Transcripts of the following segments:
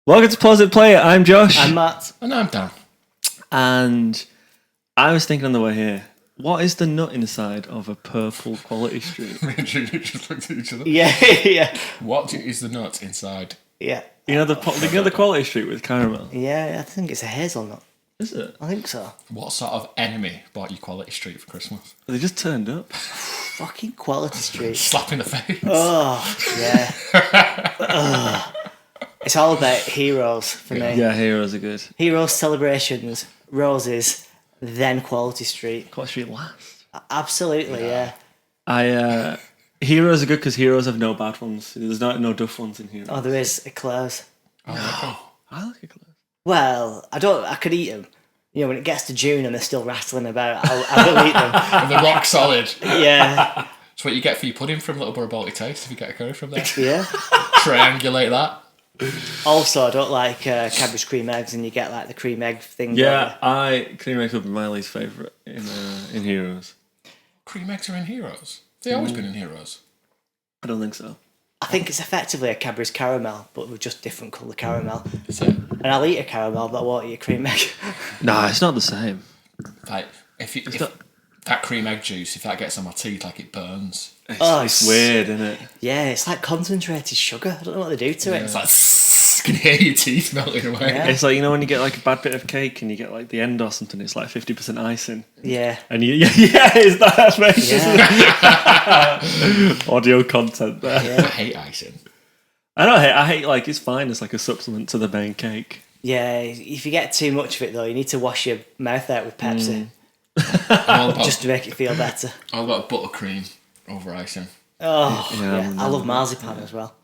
Welcome to Pause It Play It. I'm Josh. I'm Matt. And I'm Dan. And I was thinking on the way here, what is the nut inside of a purple quality street? Me and Julie just looked at each other. Yeah. What is the nut inside? Yeah. You know the quality street with caramel? Yeah, I think it's a hazelnut. Is it? I think so. What sort of enemy bought you Quality Street for Christmas? They just turned up. Fucking Quality Street. Slap in the face. Oh, yeah. It's all about heroes for me. Yeah, heroes are good. Heroes, celebrations, roses, then Quality Street. Quality Street last. Absolutely, yeah. Heroes are good because heroes have no bad ones. There's no duff ones in Heroes. Oh, there is eclairs. Oh, I like eclairs. Well, I could eat them. You know, when it gets to June and they're still rattling about, I will eat them. and they're rock solid. Yeah. It's what you get for your pudding from Littleborough Baltic Taste if you get a curry from there. Yeah. Triangulate that. Also, I don't like Cadbury's cream eggs, and you get like the cream egg thing. Yeah, cream eggs would be my least favourite in Heroes. Cream eggs are in Heroes. They've always been in Heroes. I don't think so. I think it's effectively a Cadbury's caramel, but with just different colour caramel. Is it? And I'll eat a caramel, but I won't eat a cream egg. Nah, it's not the same. Like, if that cream egg juice, if that gets on my teeth, like it burns. It's weird, isn't it? Yeah, it's like concentrated sugar. I don't know what they do to it. It's like, you can hear your teeth melting away. Yeah. It's like, you know, when you get like a bad bit of cake and you get like the end or something, it's like 50% icing. Yeah. And is that's racist? Audio content there. Yeah. I hate icing. I hate like, it's fine as like a supplement to the main cake. Yeah, if you get too much of it though, you need to wash your mouth out with Pepsi. I'm all about, Just to make it feel better. all about buttercream over icing. Oh, Yeah, yeah. I love marzipan as well.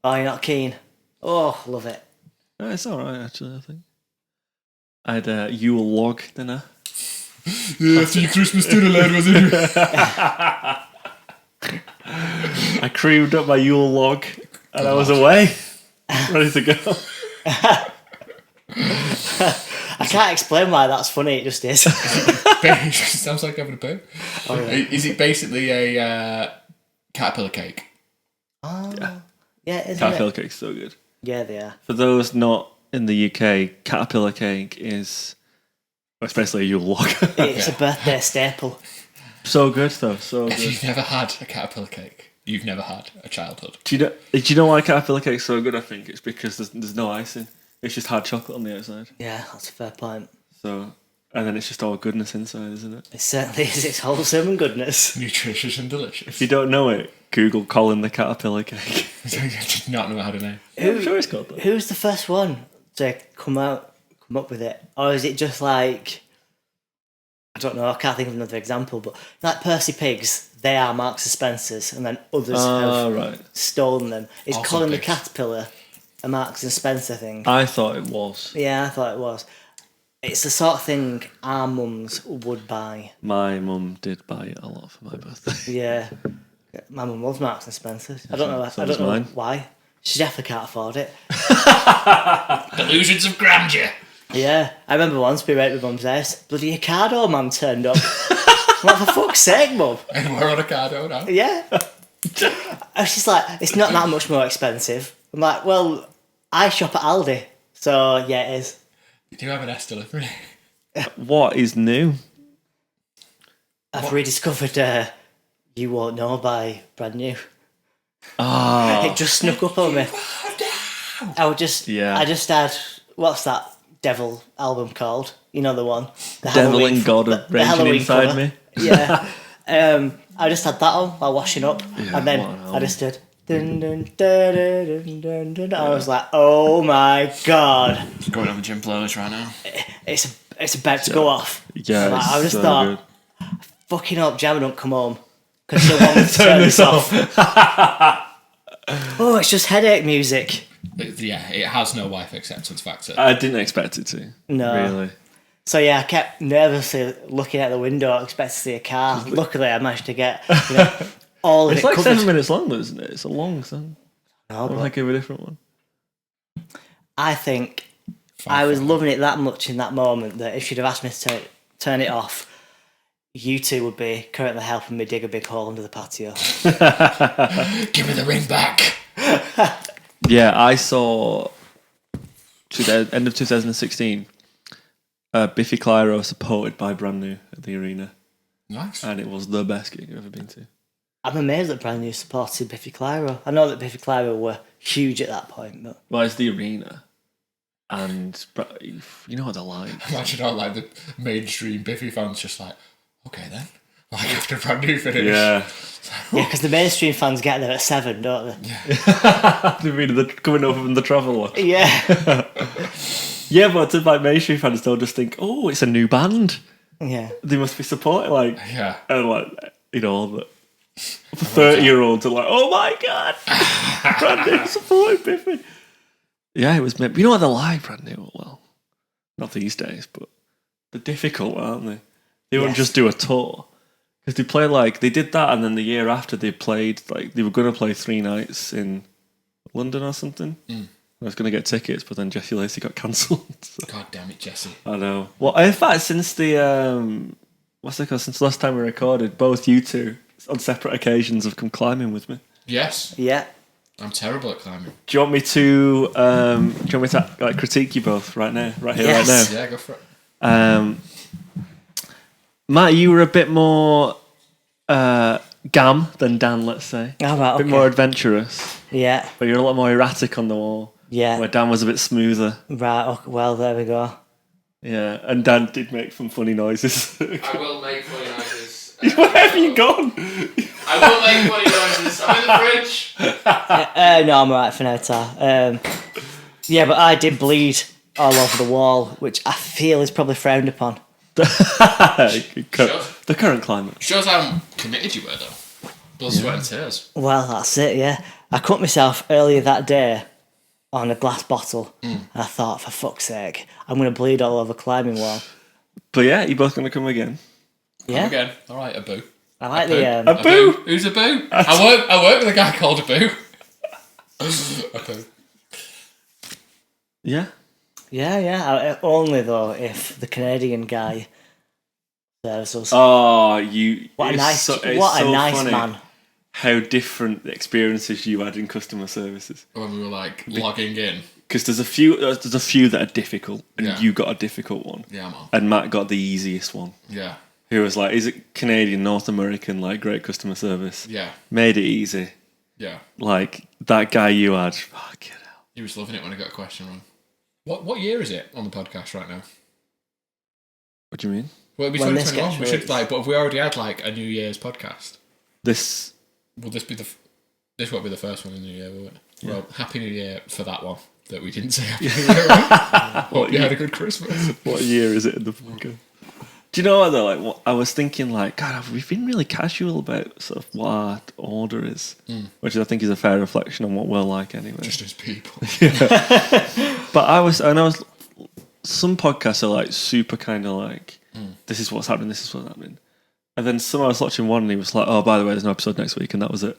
Oh, you're not keen? Oh, love it. It's alright actually, I think. I had a Yule log dinner. Yeah, after your Christmas dinner, lad, was it? I creamed up my Yule log and I was away. Ready to go. I can't explain why that's funny, it just is. Sounds like having a poo. Oh, yeah. Is it basically a caterpillar cake? Oh, yeah, isn't Caterpillar it? cake's so good. Yeah, they are. For those not in the UK, caterpillar cake is especially a Yule log. It's a birthday staple. So good though, so If good. you've never had a caterpillar cake, you've never had a childhood. Do you know why caterpillar cake's so good? I think it's because there's no icing. It's just hard chocolate on the outside. Yeah, that's a fair point. So, and then it's just all goodness inside, isn't it? It certainly is. It's wholesome and goodness. Nutritious and delicious. If you don't know it, Google Colin the caterpillar cake. I did not know how to name. I'm sure it's called that. Who's the first one to come up with it? Or is it just like, I don't know, I can't think of another example, but like Percy Pigs, they are Marks and Spencer's, and then others have Right. stolen them. Is Awesome Colin the Pigs. Caterpillar a Marks and Spencer thing? I thought it was. Yeah, I thought it was. It's the sort of thing our mums would buy. My mum did buy it a lot for my birthday. Yeah. My mum loves Marks and Spencer's. I don't know. So I does don't know mine. why. She definitely can't afford it. Delusions of grandeur. Yeah, I remember once we were at my mum's house. Bloody Ocado man turned up. I'm like, for fuck's sake, mum. And we're on a cardo now. Yeah. And she's like, it's not that much more expensive. I'm like, well, I shop at Aldi, so yeah, it is. You do have an S delivery. What is new? I've rediscovered You Won't Know by Brand New. Oh, It just snuck up on me. I just had, what's that Devil album called? You know the one? The Devil Halloween and God the of raging Halloween inside cover. me. Yeah. I just had that on while washing up, and then what an I just did. Dun, dun, dun, dun, dun, dun, dun. I was like, oh my god, It's going over Jim playlist right now. it's about to go off. Yeah, Like, it's I just so thought, good. fucking hope Gemma don't come home because she'll want me to turn this off. Oh, it's just headache music. It has no wife acceptance factor. I didn't expect it to. No. Really. So yeah, I kept nervously looking out the window, expecting to see a car. Luckily, I managed to get all of It's it like covered. 7 minutes long, though, isn't it? It's a long song. No, I but like a different one. I think I was loving it that much in that moment that if she'd have asked me to turn it off, you two would be currently helping me dig a big hole under the patio. Give me the ring back. Yeah, I saw to the end of 2016, Biffy Clyro supported by Brand New at the arena. Nice. And it was the best gig I've ever been to. I'm amazed that Brand New supported Biffy Clyro. I know that Biffy Clyro were huge at that point, but Well, it's the arena. And you know what they're like. Imagine all like the mainstream Biffy fans just like, okay then. Like after Brand New finish. Yeah. yeah, because the mainstream fans get there at 7, don't they? You mean they're coming over from the travel? Yeah. Yeah, but to like mainstream fans, they'll just think, oh, it's a new band. Yeah. They must be supporting, like, Yeah. and like, you know, the 30-year-olds are like, oh my god, Brand New supporting Biffy. Yeah, it was. You know what they're like, Brand New? Well, not these days, but they're difficult, aren't they? They wouldn't just do a tour. Because they play like, they did that, and then the year after they played, like, they were going to play 3 nights in London or something. I was going to get tickets, but then Jesse Lacey got cancelled. So. God damn it, Jesse. I know. Well, in fact, since the, what's it called, since the last time we recorded, both you two, on separate occasions, have come climbing with me. Yes. Yeah. I'm terrible at climbing. Do you want me to, like, critique you both right now? Right here, Yes. right now? Yeah, go for it. Matt, you were a bit more gam than Dan, let's say. Oh, right, A bit okay. more adventurous, Yeah. but you're a lot more erratic on the wall. Yeah. Where Dan was a bit smoother. Right, okay, well, there we go. Yeah, and Dan did make some funny noises. I will make funny noises. Where have you gone? I will make funny noises. I'm in the fridge. No, I'm alright for now, Tar. Yeah, but I did bleed all over the wall, which I feel is probably frowned upon. The current climate. Shows how committed you were, though. Blood, sweat, and tears. Well, that's it, yeah. I cut myself earlier that day on a glass bottle, and I thought, for fuck's sake, I'm going to bleed all over climbing wall. But yeah, you're both going to come again. Yeah, Again. All right, a boo. I like A the... A boo! Who's a boo? I work with a guy called a boo. A boo. Yeah. Yeah, only though if the Canadian guy serves us. Oh, you. What a it's nice, so, it's what a so nice funny man. How different the experiences you had in customer services. When we were like logging in. Because there's a few that are difficult, and Yeah. you got a difficult one. Yeah, man. And Matt got the easiest one. Yeah. Who was like, is it Canadian, North American, like great customer service? Yeah. Made it easy. Yeah. Like that guy you had. Fuck it hell. He was loving it when I got a question wrong. What year is it on the podcast right now? What do you mean? Well, it'll be When this 2021. We gets should released. like, but if we already had like a New Year's podcast, This. will this be this won't be the first one in the new year, will it? Yeah. Well, Happy New Year for that one that we didn't say Happy New Year. Right? Hope you had a good Christmas. What year is it in the podcast? Do you know what though? Like, what, I was thinking, like, God, we've been really casual about sort of what our order is, which I think is a fair reflection on what we're like anyway. Just as people. But some podcasts are like super kind of like, this is what's happening, this is what's happening. And then I was watching one and he was like, oh, by the way, there's no episode next week, and that was it.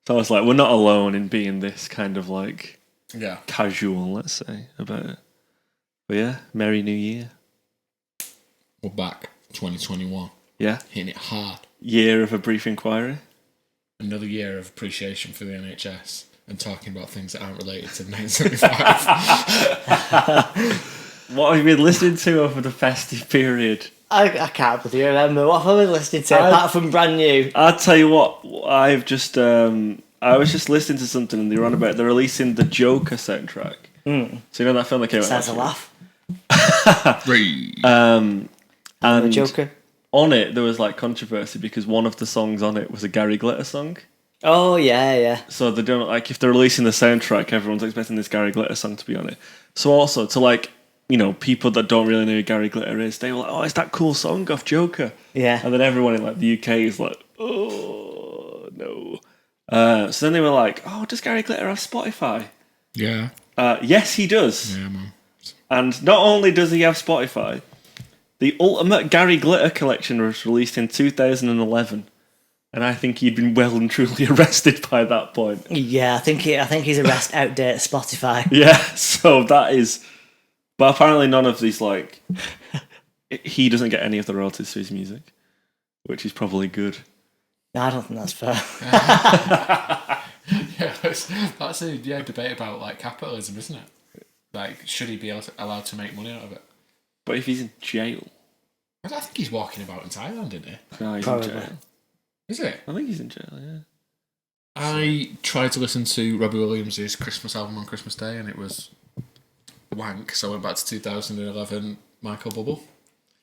So I was like, we're not alone in being this kind of like Yeah. casual, let's say, about it. But yeah, Merry New Year. We're back. 2021. Yeah. Hitting it hard. Year of a brief inquiry. Another year of appreciation for the NHS and talking about things that aren't related to 1975. What have you been listening to over the festive period? I can't bloody remember. What have I been listening to apart from Brand New? I'll tell you what, I've just I was just listening to something and they were on about they're releasing the Joker soundtrack. So you know that film that came out Sounds a last laugh. and The Joker. on it there was like controversy because one of the songs on it was a Gary Glitter song. Oh, yeah. So they don't like if they're releasing the soundtrack, everyone's expecting this Gary Glitter song to be on it. So also to like, you know, people that don't really know who Gary Glitter is, they were like, oh, it's that cool song off Joker. Yeah. And then everyone in like the UK is like, oh no. So then they were like, oh, does Gary Glitter have Spotify? Yeah. Yes, he does. Yeah, man. And not only does he have Spotify, the Ultimate Gary Glitter collection was released in 2011. And I think he'd been well and truly arrested by that point. Yeah, I think he's outdated Spotify. Yeah, so that is... But apparently none of these, like... he doesn't get any of the royalties to his music, which is probably good. No, I don't think that's fair. Yeah, that's a debate about like capitalism, isn't it? Like, should he be allowed to make money out of it? But if he's in jail, I think he's walking about in Thailand, isn't he? no, he's Probably. in jail. Is it? I think he's in jail. Yeah. I tried to listen to Robbie Williams' Christmas album on Christmas Day, and it was wank. So I went back to 2011, Michael Bublé.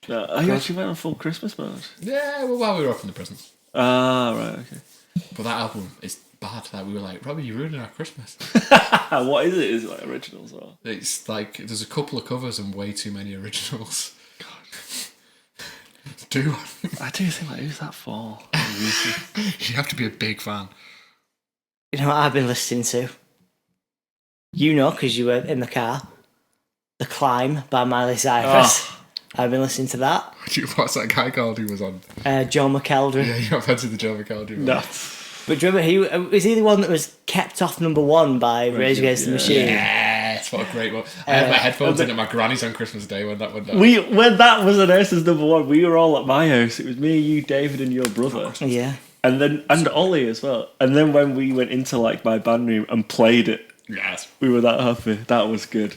I actually went on full Christmas mode. Yeah, well, while we were opening the presents. Ah, right, okay. But that album is bad. Like, we were like, Robbie, you're ruining our Christmas. What is it? Is it like originals or? It's like there's a couple of covers and way too many originals. God. Do I do think like who's that for? you have to be a big fan. You know what I've been listening to? You know, because you were in the car. The Climb by Miley Cyrus. I've been listening to that. What's that guy called who was on? Joe McElderry. Yeah, you're not fancy the Joe McElderry one. No. But do you remember, was he the one that was kept off number 1 by Rage Against the Machine? Yes, what a great one. I had my headphones in at my granny's on Christmas Day when that went down. When that was announced as number 1, we were all at my house. It was me, you, David, and your brother. Yeah. And Ollie as well. And then when we went into like my band room and played it, Yes. we were that happy. That was good.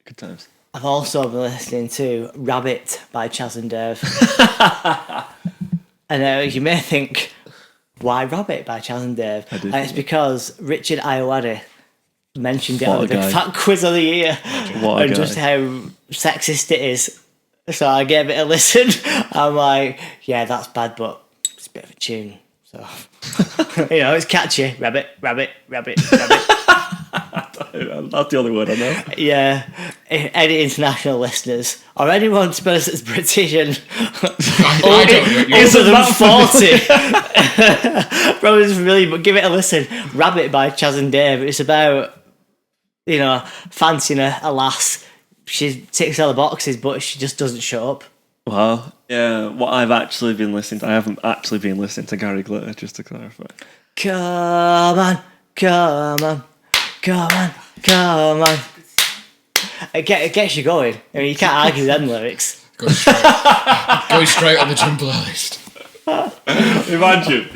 Good times. I've also been listening to Rabbit by Chaz and Dave. And you may think, why Rabbit by Chaz and Dave? And it's because Richard Ayoade mentioned it What on a the guy. Fat Quiz of the Year. What a And guy. just how sexist it is. So I gave it a listen. I'm like, yeah, that's bad, but it's a bit of a tune. So, it's catchy. Rabbit, rabbit, rabbit, rabbit. That's the only word I know. Yeah. Any international listeners, or anyone to be honest that's British and I don't know. older than 40. Probably isn't really, but give it a listen. Rabbit by Chaz and Dave. It's about, fancying a lass. She ticks all the boxes, but she just doesn't show up. Wow. Yeah, what I've actually been listening to, I haven't actually been listening to Gary Glitter, just to clarify. Come on, come on, come on, come on. It gets you going. I mean, you can't argue with them lyrics. Going straight on the gym playlist. Imagine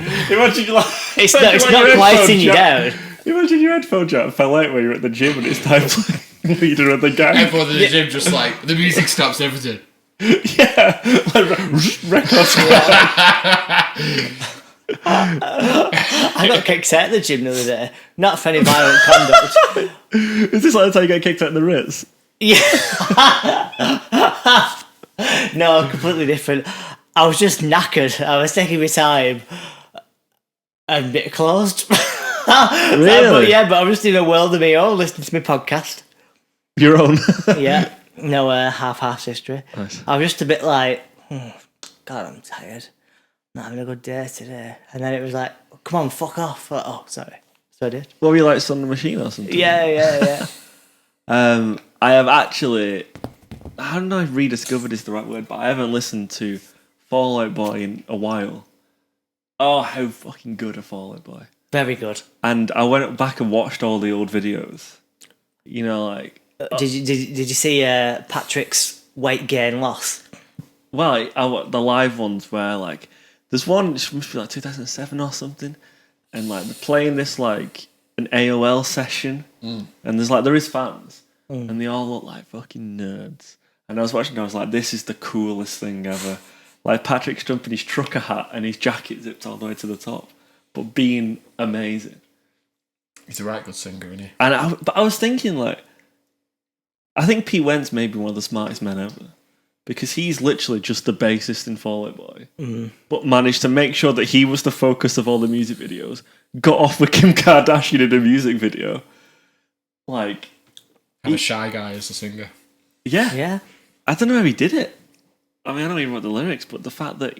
you like... It's not quieting you down. Imagine your headphone jack fell out when you're at the gym and it's time playing Leader of the Gang. Everyone in the gym just like, the music stops everything. Yeah, like record I got kicked out of the gym the other day. Not for any violent conduct. Is this like the time you get kicked out in the Ritz? Yeah. No, completely different. I was just knackered. I was taking my time. And it closed. Really? But I'm just in a world of my own listening to my podcast. Your own. Yeah. No half-assed history. Nice. I was just a bit like, God, I'm tired. Not having a good day today. And then it was like, come on, fuck off. Like, oh, sorry. So I did. What were you like, Son of the Machine or something? Yeah. I have actually, I don't know if rediscovered is the right word, but I haven't listened to Fall Out Boy in a while. Oh, how fucking good are Fall Out Boy. Very good. And I went back and watched all the old videos. Like... Did you see Patrick's weight gain loss? Well, the live ones where like there's one, it must be like 2007 or something, and like they're playing this like an AOL session, and there is fans, and they all look like fucking nerds. And I was watching, and I was like, this is the coolest thing ever. Like Patrick's jumping his trucker hat and his jacket zipped all the way to the top, but being amazing. He's a right good singer, isn't he? And I was thinking like, I think Pete Wentz may be one of the smartest men ever. Because he's literally just the bassist in Fall Out Boy. But managed to make sure that he was the focus of all the music videos. Got off with Kim Kardashian in a music video. Like... Have a shy guy as a singer. Yeah. Yeah. I don't know how he did it. I mean, I don't even know the lyrics, but the fact that...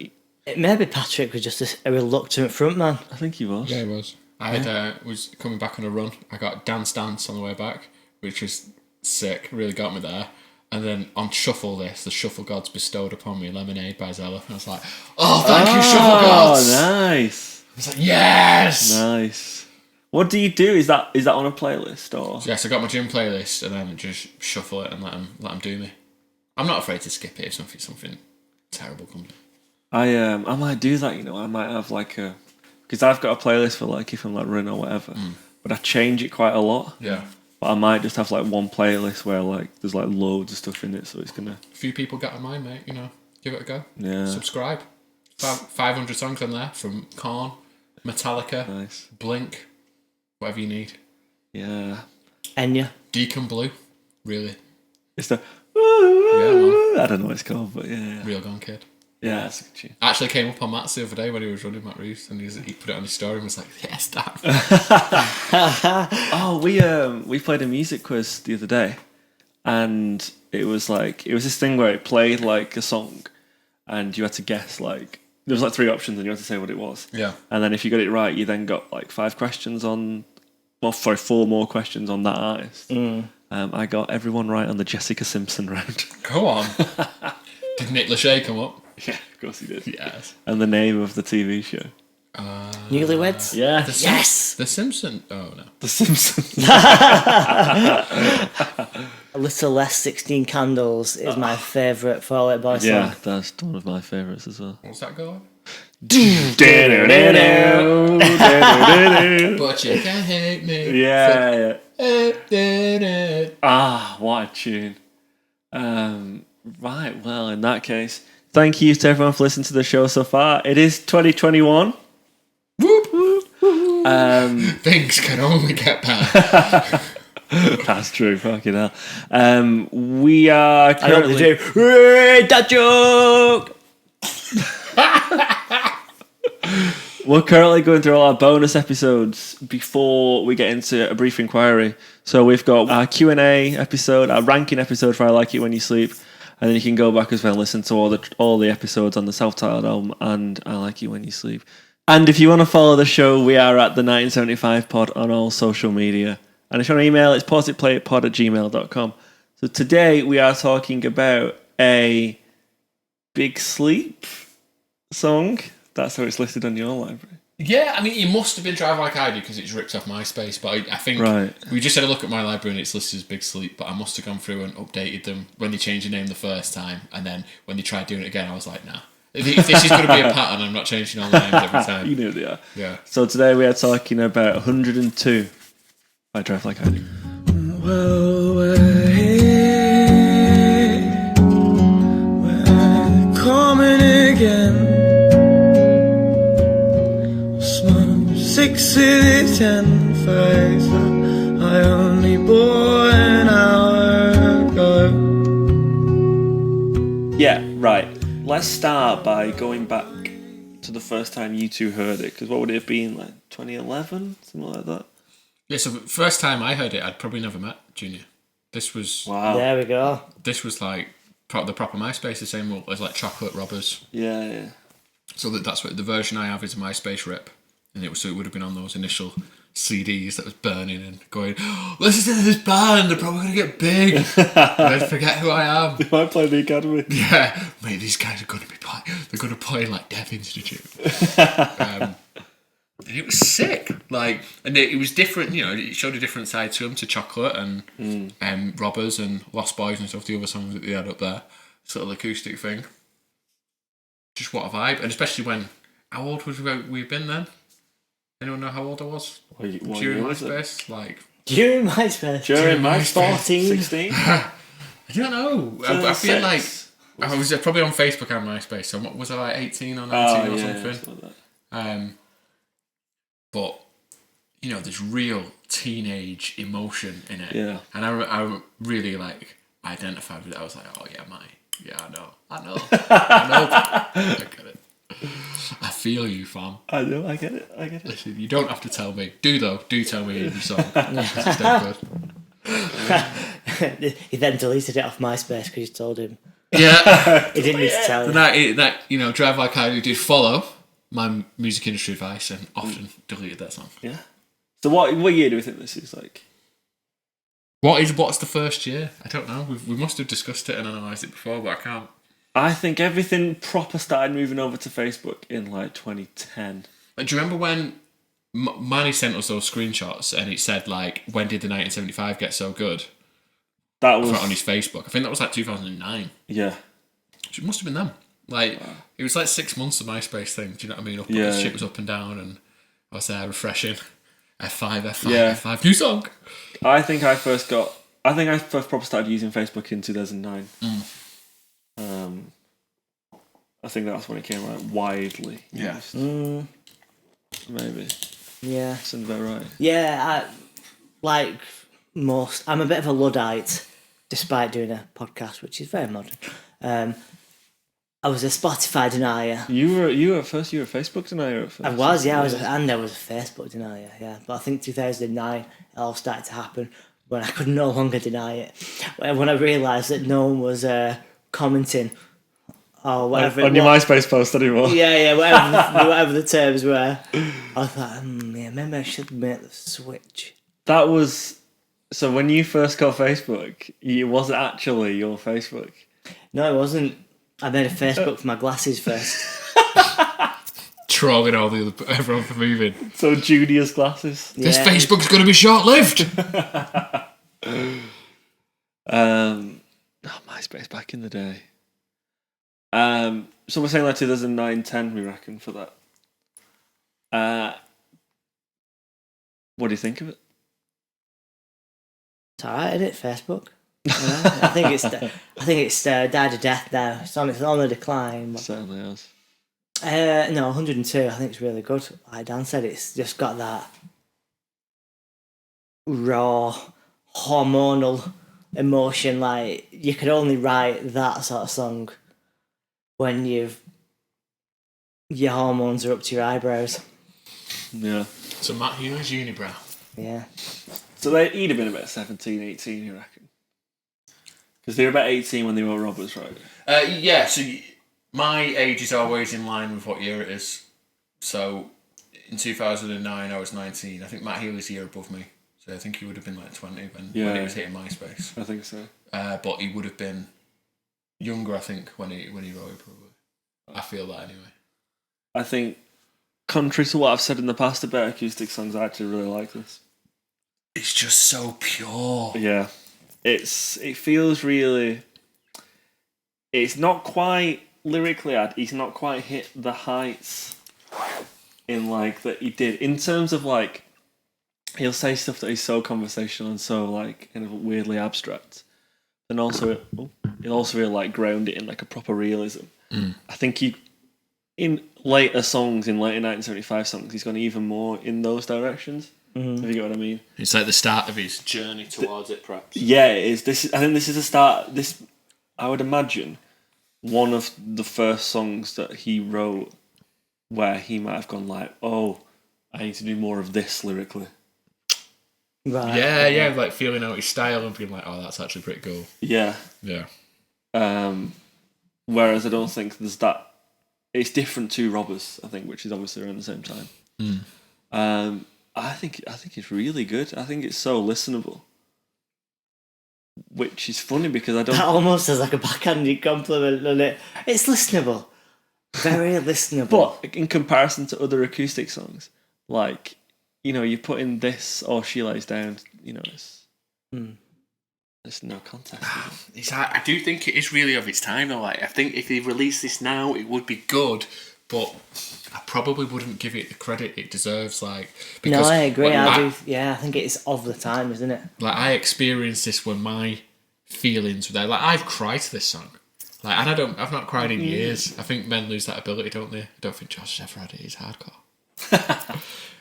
Maybe Patrick was just a reluctant frontman. I think he was. Yeah, he was. I was coming back on a run. I got Dance Dance on the way back, which was sick. Really got me there. And then on Shuffle This, the Shuffle Gods bestowed upon me Lemonade by Zella. And I was like, oh, thank you, Shuffle Gods. Oh, nice. I was like, yes. Nice. What do you do? Is that on a playlist or? Yes, I got my gym playlist and then just shuffle it and let them do me. I'm not afraid to skip it if something terrible comes. I might do that. I might have like because I've got a playlist for like if I'm like running or whatever, but I change it quite a lot. Yeah. But I might just have like one playlist where like there's like loads of stuff in it, so it's gonna. A few people got in mind, mate. You know, give it a go. Yeah. Subscribe. 500 songs on there from Korn, Metallica, Nice. Blink, whatever you need. Yeah. Enya. Deacon Blue, really. It's the. man. I don't know what it's called, but yeah. Real Gone Kid. Yeah, that's a good tune. Actually came up on Matt's the other day when he was running Matt Reeves, and he put it on his story and was like, yes, Dad. Oh, we played a music quiz the other day, and it was this thing where it played like a song, and you had to guess like there was like 3 options, and you had to say what it was. Yeah. And then if you got it right, you then got like 4 more questions on that artist. I got everyone right on the Jessica Simpson round. Go on. Did Nick Lachey come up? Yeah, of course he did. Yes. And the name of the TV show. Newlyweds? Yeah. Yes! The Simpsons. Oh, no. The Simpsons. A Little Less 16 Candles is my favourite Fall Out Boy song. Yeah, that's one of my favourites as well. What's that going? Yeah. But you can hate me. Yeah. Ah. What a tune. Right, well, in that case, thank you to everyone for listening to the show so far. It is 2021. Whoop, whoop, whoop. Things can only get better. That's true, fucking hell. We are currently... I hope they do. That joke! We're currently going through all our bonus episodes before we get into a brief inquiry. So we've got our Q&A episode, our ranking episode for I Like It When You Sleep, and then you can go back as well and listen to all the episodes on the self-titled album and I Like It When You Sleep. And if you want to follow the show, we are at the 1975 pod on all social media. And if you want to email, it's positplayitpod@gmail.com. So today we are talking about a Big Sleep song. That's how it's listed on your library. Yeah, I mean, it must have been Drive Like I Do because it's ripped off MySpace, but I think we just had a look at my library and it's listed as Big Sleep, but I must have gone through and updated them when they changed the name the first time, and then when they tried doing it again, I was like, nah. If this is going to be a pattern, I'm not changing all the names every time. You know they are. Yeah. So today we are talking about 102 by Drive Like I Do. Well, we're here, we're coming again. Smoke 6 to 10 face I only bought an hour ago. Yeah, right. Let's start by going back to the first time you two heard it, because what would it have been, like 2011? Something like that? Yeah, so the first time I heard it, I'd probably never met Junior. This was... Wow. There we go. This was like the proper MySpace, the same as like Chocolate Robbers. Yeah. So that's what the version I have is a MySpace rip, and it would have been on those initial CDs that was burning and going, oh, listen to this band, they're probably gonna get big, and I'd forget who I am. They might play the Academy. Yeah, mate, these guys are gonna be playing. They're gonna play like Death Institute. And it was sick, like, and it was different. You know, it showed a different side to them, to Chocolate and Robbers and Lost Boys and stuff. The other songs that they had up there, sort of acoustic thing. Just what a vibe, and especially when how old would we've been then? Anyone know how old I was? During MySpace, like During MySpace. During MySpace. 14. 16? I don't know. I feel like I was probably on Facebook and MySpace. So what was I, like 18 or 19 or something? Like that. But you know, there's real teenage emotion in it. Yeah. And I really like identified with it. I was like, oh yeah, I know. I get it. I feel you, fam. I know, I get it. Listen, you don't have to tell me. Do tell me in your song. This is dead good. He then deleted it off MySpace because you told him. Yeah. He didn't need to tell you. That you know, Drive Like I Do did follow my music industry advice and often deleted that song. Yeah. So what year do we think this is like? What's the first year? I don't know. We must have discussed it and analysed it before, but I can't. I think everything proper started moving over to Facebook in like 2010. Do you remember when Matty sent us those screenshots and it said like, when did the 1975 get so good? That was on his Facebook. I think that was like 2009. Yeah. It must have been them. Like, It was like 6 months of MySpace thing. Do you know what I mean? Shit was up and down, and I was there refreshing. F5, Yeah. F5, new song. I think I first probably started using Facebook in 2009. I think that's when it came out widely. Yeah. used. Maybe. Yeah. Sounds about right. Yeah, like most, I'm a bit of a Luddite, despite doing a podcast, which is very modern. I was a Spotify denier. You were a Facebook denier at first. I was a Facebook denier, yeah. But I think 2009, it all started to happen when I could no longer deny it. When I realised that no one was commenting or whatever. On your MySpace post anymore. Yeah, whatever the terms were. I thought, yeah, maybe I should make the switch. That was... So when you first got Facebook, it wasn't actually your Facebook. No, it wasn't. I made a Facebook for my glasses first. Trolling everyone for moving. So Junior's glasses. Yeah. This Facebook's going to be short-lived. MySpace back in the day. So we're saying like 2009-10, we reckon, for that. What do you think of it? It's alright, isn't it? Facebook. Yeah, I think it's died a death now. It's on the decline. It certainly has. No, 102. I think it's really good. Like Dan said, it's just got that raw, hormonal emotion. Like you could only write that sort of song when your hormones are up to your eyebrows. Yeah. So Matt Hughes, unibrow. Yeah. So he'd have been about 17, 18, you reckon? Because they were about 18 when they were robbers, right? Yeah, so my age is always in line with what year it is. So in 2009, I was 19. I think Matt Healy's a year above me. So I think he would have been like 20 when he was hitting MySpace. I think so. But he would have been younger, I think, when he wrote it, probably. I feel that anyway. I think, contrary to what I've said in the past about acoustic songs, I actually really like this. It's just so pure. Yeah. It feels really... It's not quite lyrically, he's not quite hit the heights in like that he did. In terms of like, he'll say stuff that is so conversational and so like kind of weirdly abstract. And also, he'll also really like ground it in like a proper realism. I think in later songs, in later 1975 songs, he's gone even more in those directions. If you get what I mean. It's like the start of his journey towards it, perhaps. Yeah, it is. I think this is a start. This, I would imagine, one of the first songs that he wrote where he might have gone like, "Oh, I need to do more of this lyrically." Right. Yeah, like feeling out his style and being like, "Oh, that's actually pretty cool." Yeah. Whereas I don't think there's that. It's different to Robbers, I think, which is obviously around the same time. I think it's really good. I think it's so listenable, which is funny because I don't. That almost sounds like a backhanded compliment, doesn't it? It's listenable, very listenable. But in comparison to other acoustic songs, like you put in this or She Lays Down, it's there's no context. I do think it is really of its time though. Like I think if they released this now, it would be good, but I probably wouldn't give it the credit it deserves. Like because no, I agree. I do. Yeah, I think it's of the time, isn't it? Like I experienced this when my feelings were there. Like I've cried to this song. Like and I've not cried in years. I think men lose that ability, don't they? I don't think Josh has ever had it. He's hardcore.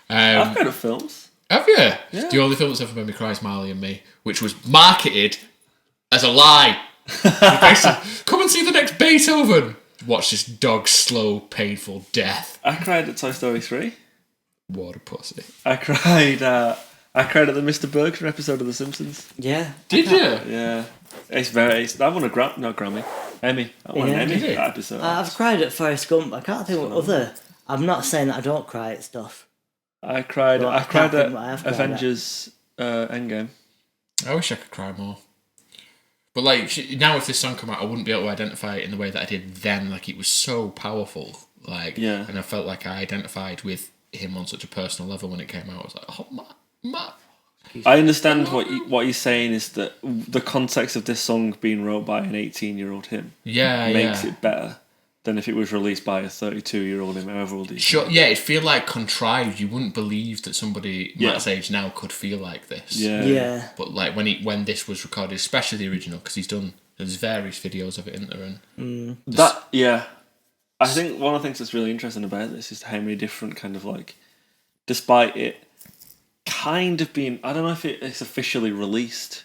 I've heard of films. Have you? Yeah. The only film that's ever made me cry is Marley and Me, which was marketed as a lie. Come and see the next Beethoven. Watch this dog's slow, painful death. I cried at Toy Story 3. What a pussy. I cried at the Mr. Bergson episode of The Simpsons. Yeah. Did you? Yeah. That won a Grammy. Emmy. That won an Emmy for that episode. I've cried at Forrest Gump. I can't think what other. I'm not saying that I don't cry at stuff. I cried Well, I at can't think what I have cried Avengers Endgame. I wish I could cry more. But like now, if this song come out, I wouldn't be able to identify it in the way that I did then. Like it was so powerful. Like and I felt like I identified with him on such a personal level when it came out. I was like, oh Matt. I understand what you're saying is that the context of this song being wrote by an 18-year-old him makes it better. than if it was released by a 32-year-old in however old he is. Sure, yeah, it'd feel like contrived. You wouldn't believe that somebody Yeah. Matt's age now could feel like this. Yeah. But like when this was recorded, especially the original, because there's various videos of it in there, and I think one of the things that's really interesting about this is how many different kind of like, despite it kind of being, I don't know if it's officially released,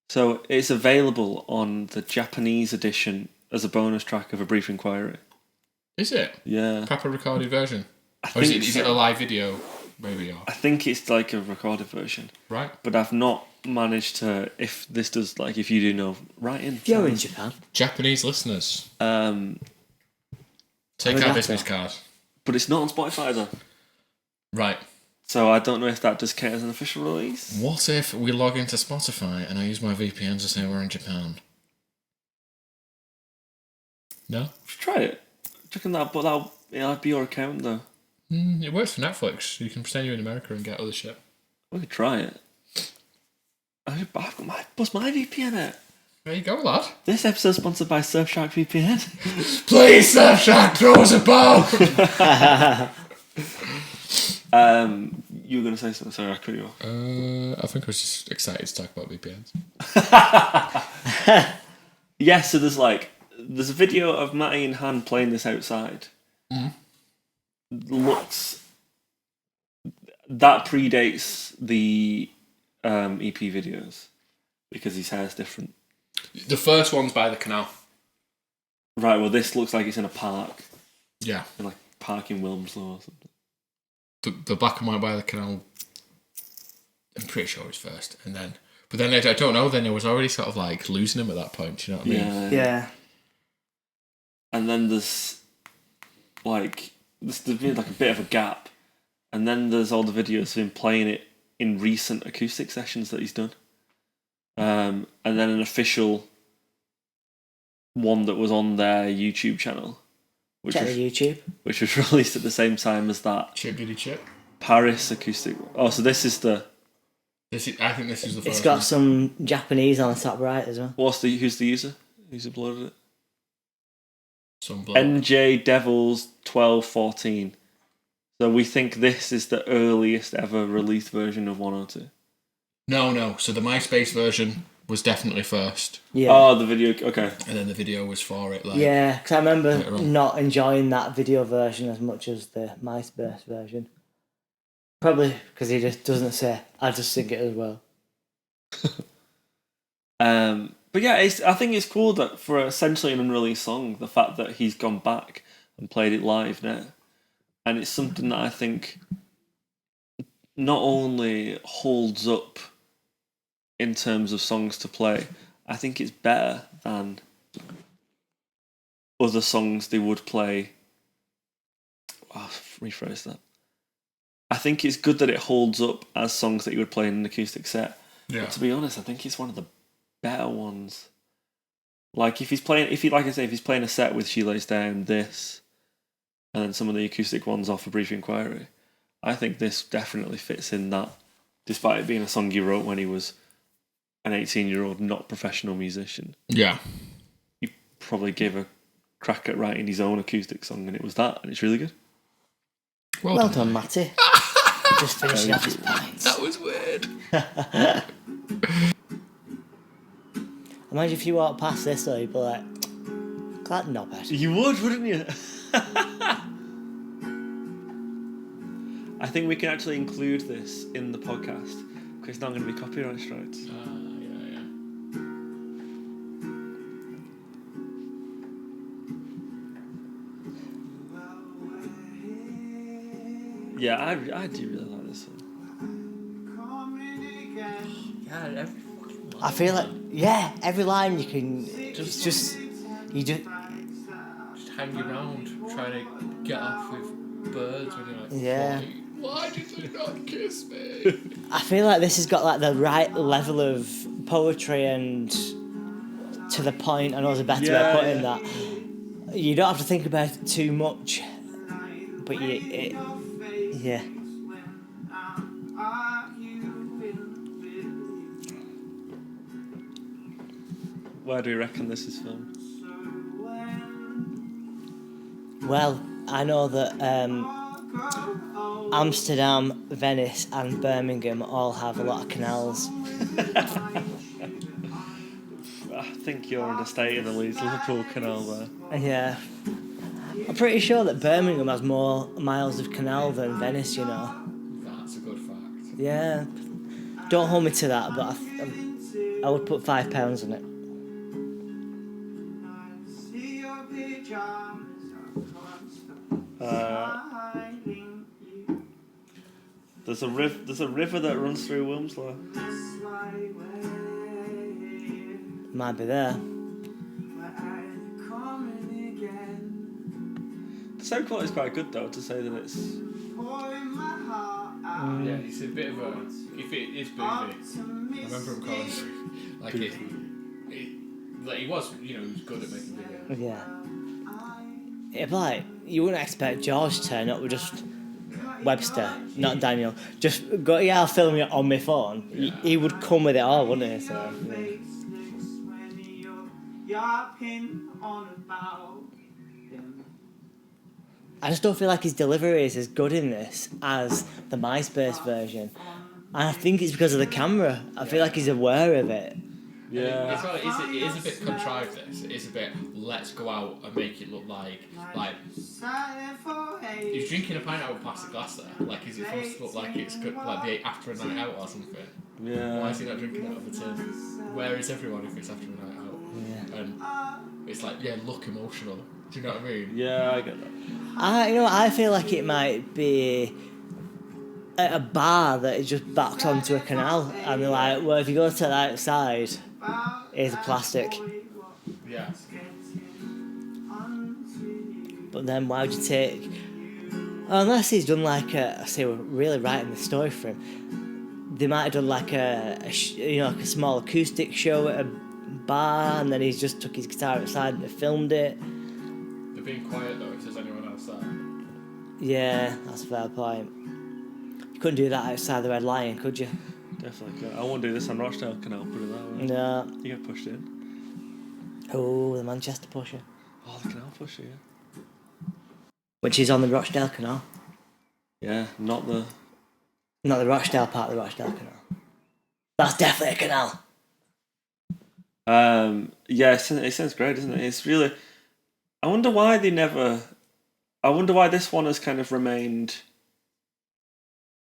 so it's available on the Japanese edition as a bonus track of A Brief Inquiry. is it? Yeah, Proper recorded version? I Or is think it so. a live video? Maybe. I think it's like a recorded version, Right. but I've not managed to. If this does, like, if you do know, write in. If you're in Japan. Japanese listeners, take Arigato. our business card. But it's not on Spotify though, Right. so I don't know if that does count as an official release. What if we log into Spotify and I use my VPN to say we're in Japan? No? Try it. Checking that, but it'll be your account though. It works for Netflix. You can pretend you're in America and get other shit. We could try it. I've got my VPN out. There you go, lad. This episode's sponsored by Surfshark VPN. Please, Surfshark, throw us a bone! You were going to say something, sorry, I cut you off. I think I was just excited to talk about VPNs. Yeah, so there's a video of Matty and Han playing this outside. That predates the EP videos because his hair's different. The first one's by the canal. Right, well, this looks like it's in a park. Yeah. In like park in Wilmslow or something. The black and white by the canal, I'm pretty sure was first. But then I don't know, then it was already sort of like losing him at that point, do you know what I mean? Yeah. And then there's been like a bit of a gap. And then there's all the videos of him playing it in recent acoustic sessions that he's done. And then an official one that was on their YouTube channel. Check the YouTube. Which was released at the same time as that Chip Diddy Chip. Paris acoustic. Oh, so this is the... I think this is the first It's got one. some Japanese on the top right as well. Who's the user? Who's uploaded it? Some bloke. NJ Devils 1214. So we think this is the earliest ever released version of 102. No. So the MySpace version was definitely first. Yeah. Oh, the video. Okay. And then the video was for it. Like, Yeah, because I remember later on. not enjoying that video version as much as the MySpace version. Probably because he just doesn't say, I just sing it as well. But yeah, I think it's cool that for essentially an unreleased song, the fact that he's gone back and played it live now. And it's something that I think not only holds up in terms of songs to play, I think it's better than other songs they would play. I'll rephrase that. I think it's good that it holds up as songs that you would play in an acoustic set. Yeah. But to be honest, I think it's one of the better ones. Like if he's playing a set with She Lays Down, this, and then some of the acoustic ones off A Brief Inquiry, I think this definitely fits in that, despite it being a song he wrote when he was an 18-year-old not professional musician. Yeah. He probably gave a crack at writing his own acoustic song, and it was that, and it's really good. Well done, Matty. Just finishing off his pints. That was weird. Imagine if you walked past this though, you'd be like, that knobhead. You would, wouldn't you? I think we can actually include this in the podcast because it's not going to be copyright strikes. Yeah, I do really like this one. God, I feel like, yeah, every line you can just Hang around trying to get off with birds when you're like, Yeah. Why did you not kiss me? I feel like this has got like the right level of poetry and to the point. I know there's a better way of putting that. You don't have to think about it too much, but yeah. Where do we reckon this is filmed? Well, I know that Amsterdam, Venice, and Birmingham all have a lot of canals. I think you're understating the Leeds Liverpool canal there. Yeah. I'm pretty sure that Birmingham has more miles of canal than Venice, you know. That's a good fact. Yeah. Don't hold me to that, but I would put £5 on it. There's a river that runs through Wilmslow. Might be there. The sound quality is quite good though, to say that it's. Yeah, it's a bit of a. If it is booming, I remember him calling like it. Like he was, he was good at making videos. Yeah. It'd be like, you wouldn't expect George to turn up with just Webster, not Daniel. Just go, yeah, I'll film it on my phone. Yeah. He would come with it all, wouldn't he? So, I just don't feel like his delivery is as good in this as the MySpace version. And I think it's because of the camera. I feel like he's aware of it. Yeah. It is a bit contrived. This it is a bit. Let's go out and make it look like he's drinking a pint out of a plastic glass there. Like, is it supposed to look like it's good, like the after a night out or something? Yeah. Why is he not drinking out of a tin? Where is everyone if it's after a night out? Yeah. And it's like, look emotional. Do you know what I mean? Yeah, I get that. I feel like it might be at a bar that is just backed onto a canal, and they're like, well, if you go to the outside, here's a plastic. Yeah. But then why would you take... Unless he's done like a... I say we're really writing the story for him. They might have done like like a small acoustic show at a bar, and then he's just took his guitar outside and filmed it. They're being quiet though, if there's anyone else there. Yeah, that's a fair point. You couldn't do that outside the Red Lion, could you? Definitely could. I won't do this on Rochdale Canal, put it that way. No. You get pushed in. Oh, the Manchester pusher. Oh, the canal pusher, yeah. Which is on the Rochdale Canal. Yeah, not the Rochdale part of the Rochdale Canal. That's definitely a canal. Yeah, it sounds great, doesn't it? It's really... I wonder why this one has kind of remained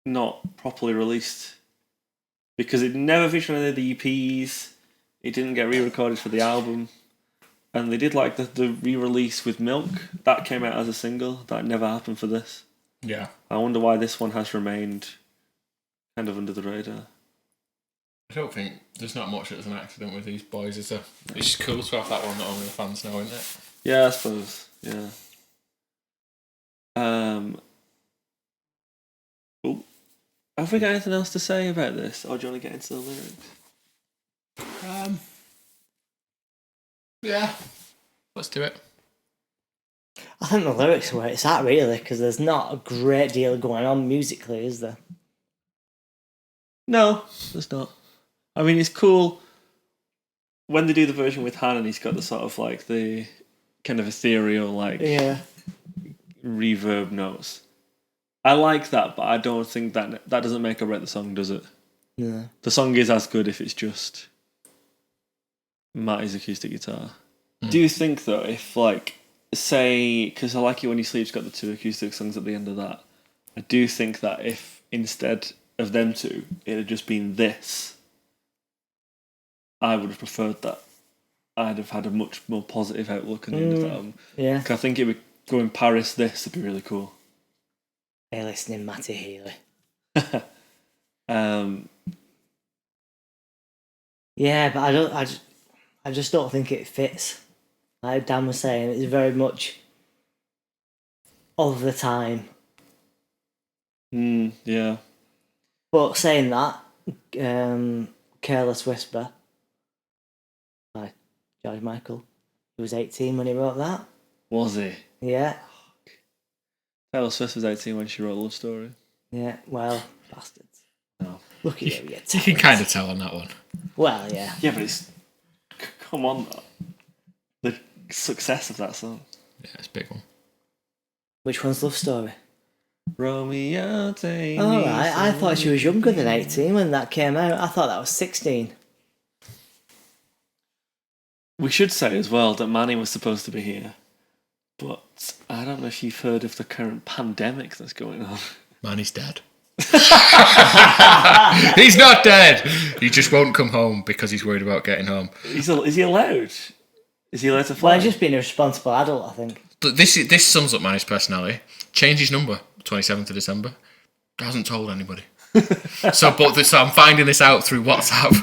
not properly released. Because it never featured on any of the EPs. It didn't get re-recorded for the album. And they did like the re-release with Milk. That came out as a single. That never happened for this. Yeah. I wonder why this one has remained kind of under the radar. I don't think there's not much that's an accident with these boys, is there? It's just cool to have that one that only the fans know, isn't it? Yeah, I suppose. Yeah. Have we got anything else to say about this, or do you want to get into the lyrics? Yeah. Let's do it. I think the lyrics are where it's at, really, because there's not a great deal going on musically, is there? No, there's not. I mean, it's cool when they do the version with Han, and he's got the sort of like the kind of ethereal, like reverb notes. I like that, but I don't think that doesn't make or break the song, does it? No. The song is as good if it's just Matty's acoustic guitar. Do you think, though, if, like, say, because I like it when you sleep's got the two acoustic songs at the end of that, I do think that if instead of them two, it had just been this, I would have preferred that. I'd have had a much more positive outlook on the end of that album. Yeah. 'Cause I think it would go in Paris, this would be really cool. Hey, listening, Matty Healy. Yeah, but I just don't think it fits. Like Dan was saying, it's very much of the time. Yeah. But saying that, Careless Whisper by George Michael. He was 18 when he wrote that. Was he? Yeah. Taylor Swift was 18 when she wrote Love Story. Yeah, well, bastards. No. Look at you, You can kind of tell on that one. Well, yeah. Yeah, but it's... Come on, though. The success of that song. Yeah, it's a big one. Which one's Love Story? Romeo, take me Alright, I somewhere. thought she was younger than 18 when that came out. I thought that was 16. We should say as well that Manny was supposed to be here, but I don't know if you've heard of the current pandemic that's going on. Man, he's dead. He's not dead. He just won't come home because he's worried about getting home. Is he allowed? Is he allowed to fly? Well, he's just being a responsible adult, I think. But this sums up Manny's personality. Changed his number, 27th of December. Hasn't told anybody. So I'm finding this out through WhatsApp.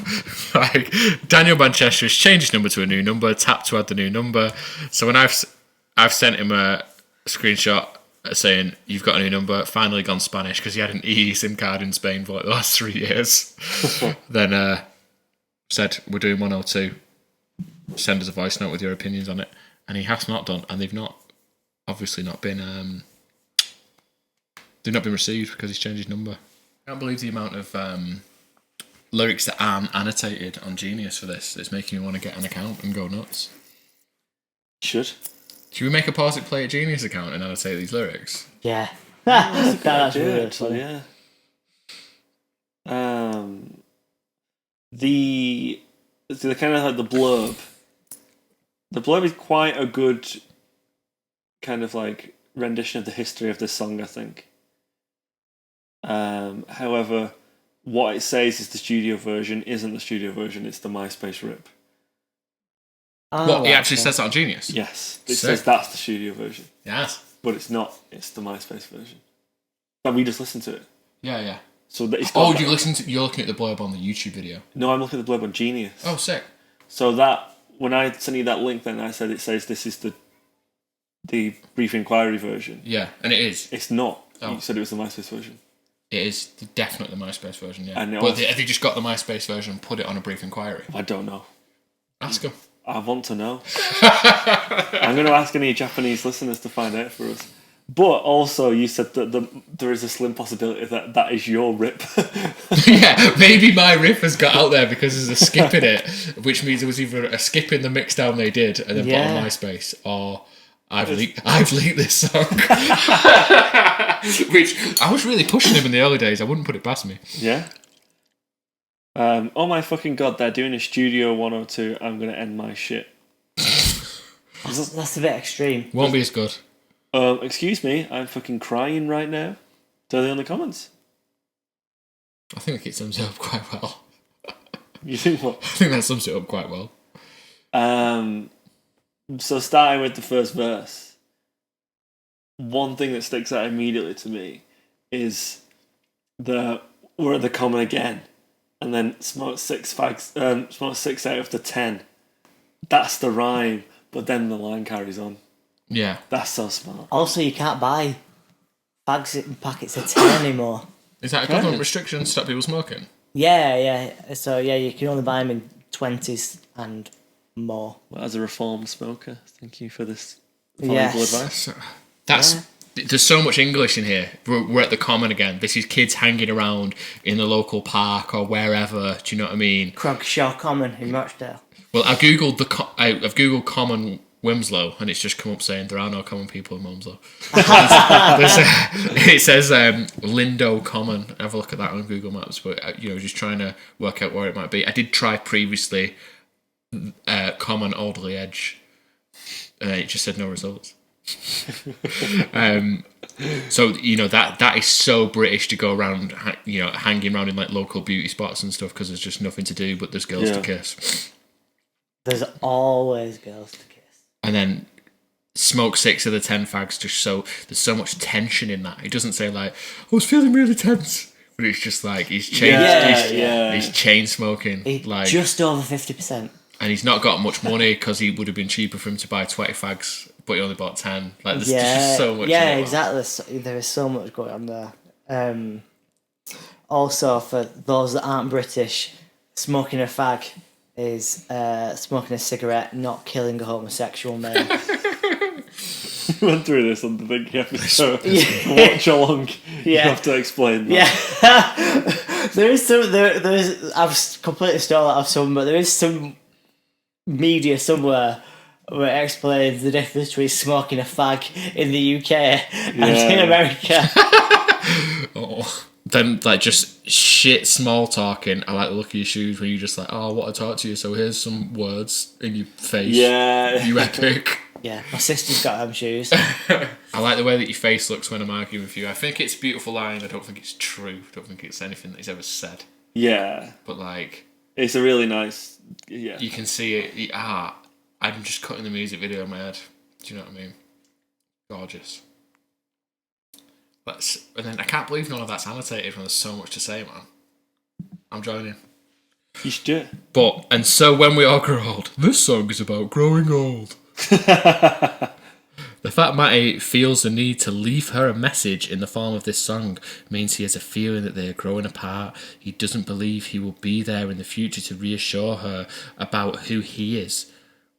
Like, Daniel Manchester has changed his number to a new number, tapped to add the new number. So when I've sent him a screenshot saying, you've got a new number, finally gone Spanish, because he had an EE SIM card in Spain for like the last 3 years. Then said, we're doing 102. Send us a voice note with your opinions on it. And he has not done, and they've obviously not been received because he's changed his number. I can't believe the amount of lyrics that aren't annotated on Genius for this. It's making me want to get an account and go nuts. Should we make a Pause It Play at Genius account and annotate these lyrics? Yeah. That's do really it, funny. yeah. The kind of like the blurb. The blurb is quite a good kind of like rendition of the history of this song, I think. However, what it says is the studio version isn't the studio version, it's the MySpace rip. Oh, What, he right, actually okay. says that on Genius? Yes, it Sick. says that's the studio version, Yes. but it's not. It's the MySpace version. But we just listened to it. Yeah. So that it's got Oh, that- you're looking at the blurb on the YouTube video. No, I'm looking at the blurb on Genius. Oh, sick. So that when I sent you that link, then I said it says this is the brief inquiry version. Yeah, and it is. It's not. Oh. You said it was the MySpace version. It is definitely the MySpace version, yeah. And it But was- have they just got the MySpace version and put it on a brief inquiry? I don't know. Ask them. I want to know. I'm going to ask any Japanese listeners to find out for us. But also, you said that there is a slim possibility that is your rip. Yeah, maybe my riff has got out there because there's a skip in it, which means there was either a skip in the mix down they did and then put on MySpace, or I've leaked this song. Which I was really pushing him in the early days. I wouldn't put it past me. Yeah. Oh my fucking god! They're doing a Studio 102. I'm going to end my shit. That's a bit extreme. Won't be as good. Excuse me. I'm fucking crying right now. Tell you in the comments. I think it sums it up quite well. You think what? I think that sums it up quite well. So starting with the first verse, one thing that sticks out immediately to me is we're at the common again, and then smoke 6 fags, smoke 6 out of the 10. That's the rhyme, but then the line carries on. Yeah. That's so smart. Also, you can't buy bags in packets of 10 anymore. Is that a government restriction to stop people smoking? Yeah. So, yeah, you can only buy them in 20s and more. Well, as a reformed smoker, thank you for this Yes. valuable advice. There's so much English in here. We're at the common again. This is kids hanging around in the local park or wherever. Do you know what I mean? Crogshaw Common in Rochdale. Well, I've googled common Wimslow, and it's just come up saying there are no common people in Wimslow. It says Lindo Common. Have a look at that on Google Maps. But just trying to work out where it might be. I did try previously Common Alderley Edge, and it just said no results. So that is so British to go around, hanging around in like local beauty spots and stuff because there's just nothing to do but there's girls to kiss. There's always girls to kiss. And then smoke 6 of the 10 fags. There's so much tension in that. It doesn't say like I was feeling really tense, but it's just like he's he's chain smoking, like just over 50%. and he's not got much money because he would have been cheaper for him to buy 20 fags, but he only bought 10. Like there's just so much. Yeah, exactly. There is so much going on there. Also, for those that aren't British, smoking a fag is smoking a cigarette, not killing a homosexual male. We went through this on the big episode. Watch along. You have to explain that. Yeah. There is I've completely stole that off someone, but there is some media somewhere where it explains the difference between smoking a fag in the UK and in America. Oh. Then, like, just shit small talking. I like the look of your shoes when you're just like, oh, I want to talk to you, so here's some words in your face. Yeah. You epic. Yeah, my sister's got them shoes. I like the way that your face looks when I'm arguing with you. I think it's a beautiful line. I don't think it's true. I don't think it's anything that he's ever said. Yeah. But, like... It's a really nice... Yeah. You can see it. I'm just cutting the music video in my head. Do you know what I mean? Gorgeous. And then I can't believe none of that's annotated when there's so much to say, man. I'm joining. You should do it. But, and so when we all grow old, this song is about growing old. The fact Matty feels the need to leave her a message in the form of this song means he has a feeling that they are growing apart. He doesn't believe he will be there in the future to reassure her about who he is.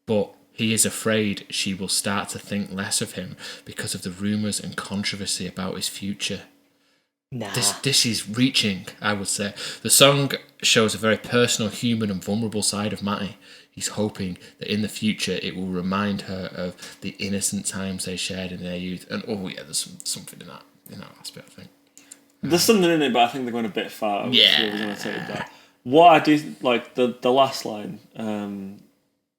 But he is afraid she will start to think less of him because of the rumours and controversy about his future. Nah. This is reaching, I would say. The song shows a very personal, human and vulnerable side of Matty. He's hoping that in the future it will remind her of the innocent times they shared in their youth. And there's something in that aspect, I think. There's something in it, but I think they're going a bit far. Yeah. What I do like the last line.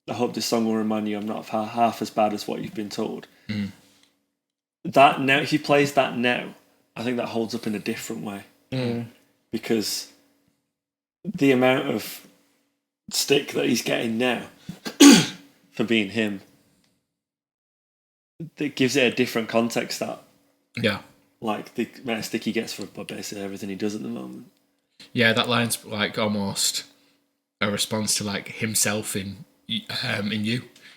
I hope this song will remind you I'm not half as bad as what you've been told. Mm. That now, if he plays that now, I think that holds up in a different way. Mm. Because the amount of stick that he's getting now for being him, that gives it a different context. That like the amount of stick he gets for basically everything he does at the moment. Yeah, that line's like almost a response to like himself in you.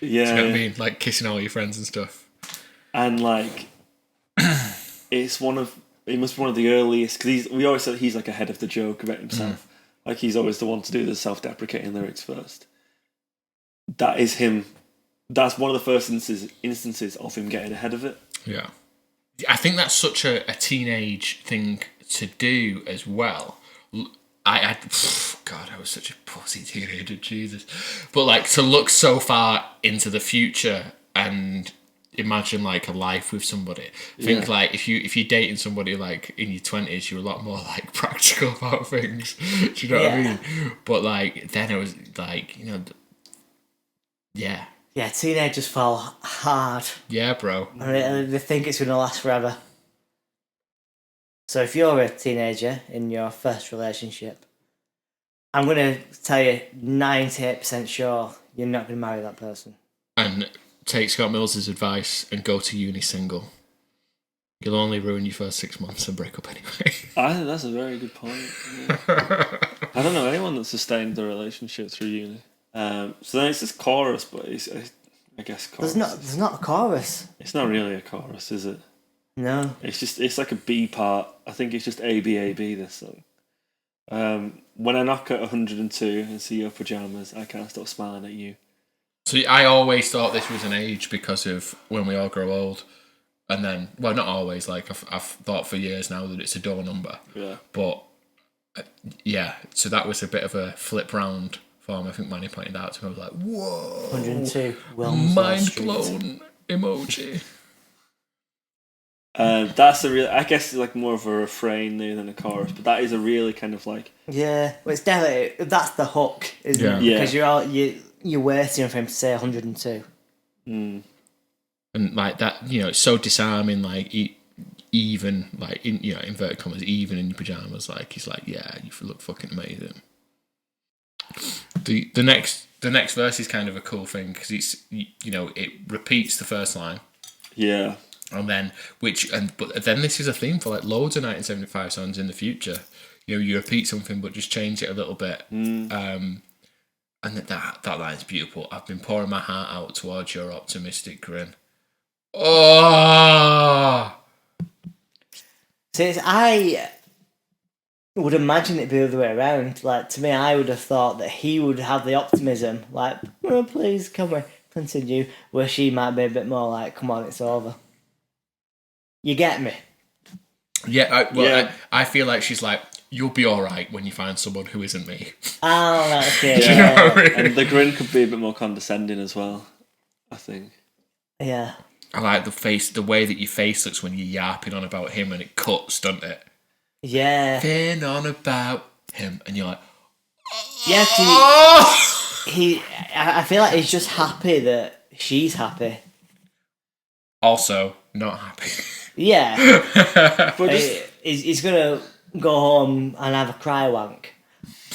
Yeah, do you know what I mean? Like kissing all your friends and stuff. And like, it must be one of the earliest, because we always said he's like ahead of the joke about himself. Like he's always the one to do the self-deprecating lyrics first. That is him. That's one of the first instances of him getting ahead of it. Yeah. I think that's such a teenage thing to do as well. I was such a pussy teenager, Jesus. But like to look so far into the future and imagine like a life with somebody. I think like if you're dating somebody like in your 20s, you're a lot more like practical about things. Do you know what I mean? But like then it was like, Yeah, teenagers fall hard. Yeah, bro. I mean, they think it's going to last forever. So if you're a teenager in your first relationship, I'm going to tell you 98% sure you're not going to marry that person. And take Scott Mills' advice and go to uni single. You'll only ruin your first 6 months and break up anyway. I think that's a very good point. Yeah. I don't know anyone that's sustained the relationship through uni. So then it's this chorus, but I guess chorus. There's not a chorus. It's not really a chorus, is it? No. It's like a B part. I think it's just A B A B. This song. When I knock at 102 and see your pajamas, I can't stop smiling at you. So I always thought this was an age because of when we all grow old, and then not always. Like I've thought for years now that it's a door number. Yeah. But so that was a bit of a flip round. I think Manny pointed out to me, I was like, whoa. 102. Mind blown emoji. That's I guess it's like more of a refrain there than a chorus, but that is a really kind of like... Yeah, well it's definitely, that's the hook, isn't it? Yeah. Because you're waiting for him to say 102. Mm. And like that, it's so disarming, like even, like, in inverted commas, even in your pyjamas, like, he's like, yeah, you look fucking amazing. The next verse is kind of a cool thing because it's it repeats the first line. Yeah. And then but then this is a theme for like loads of 1975 songs in the future. You repeat something but just change it a little bit. And that line's beautiful. I've been pouring my heart out towards your optimistic grin. Oh. See, I would imagine it'd be the other way around. Like, to me, I would have thought that he would have the optimism, like, oh, please, come on, continue, where she might be a bit more like, come on, it's over. You get me? Yeah, I feel like she's like, you'll be alright when you find someone who isn't me. Oh, okay. Yeah. And the grin could be a bit more condescending as well. I think. Yeah. I like the way that your face looks when you're yapping on about him and it cuts, doesn't it? Yeah. Yapping on about him, and you're like, Yeah, oh! I feel like he's just happy that she's happy. Also, not happy. Yeah. But He's gonna go home and have a cry wank.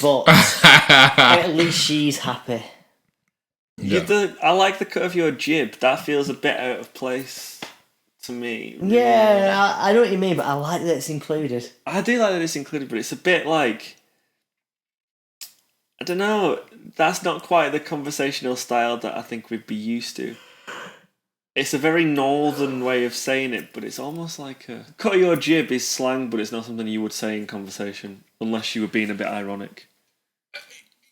But at least she's happy. I like the cut of your jib. That feels a bit out of place to me. Yeah, I know what you mean, but I like that it's included. I do like that it's included, but it's a bit like, I don't know, that's not quite the conversational style that I think we'd be used to. It's a very northern way of saying it, but it's almost like a... Cut your jib is slang, but it's not something you would say in conversation, unless you were being a bit ironic.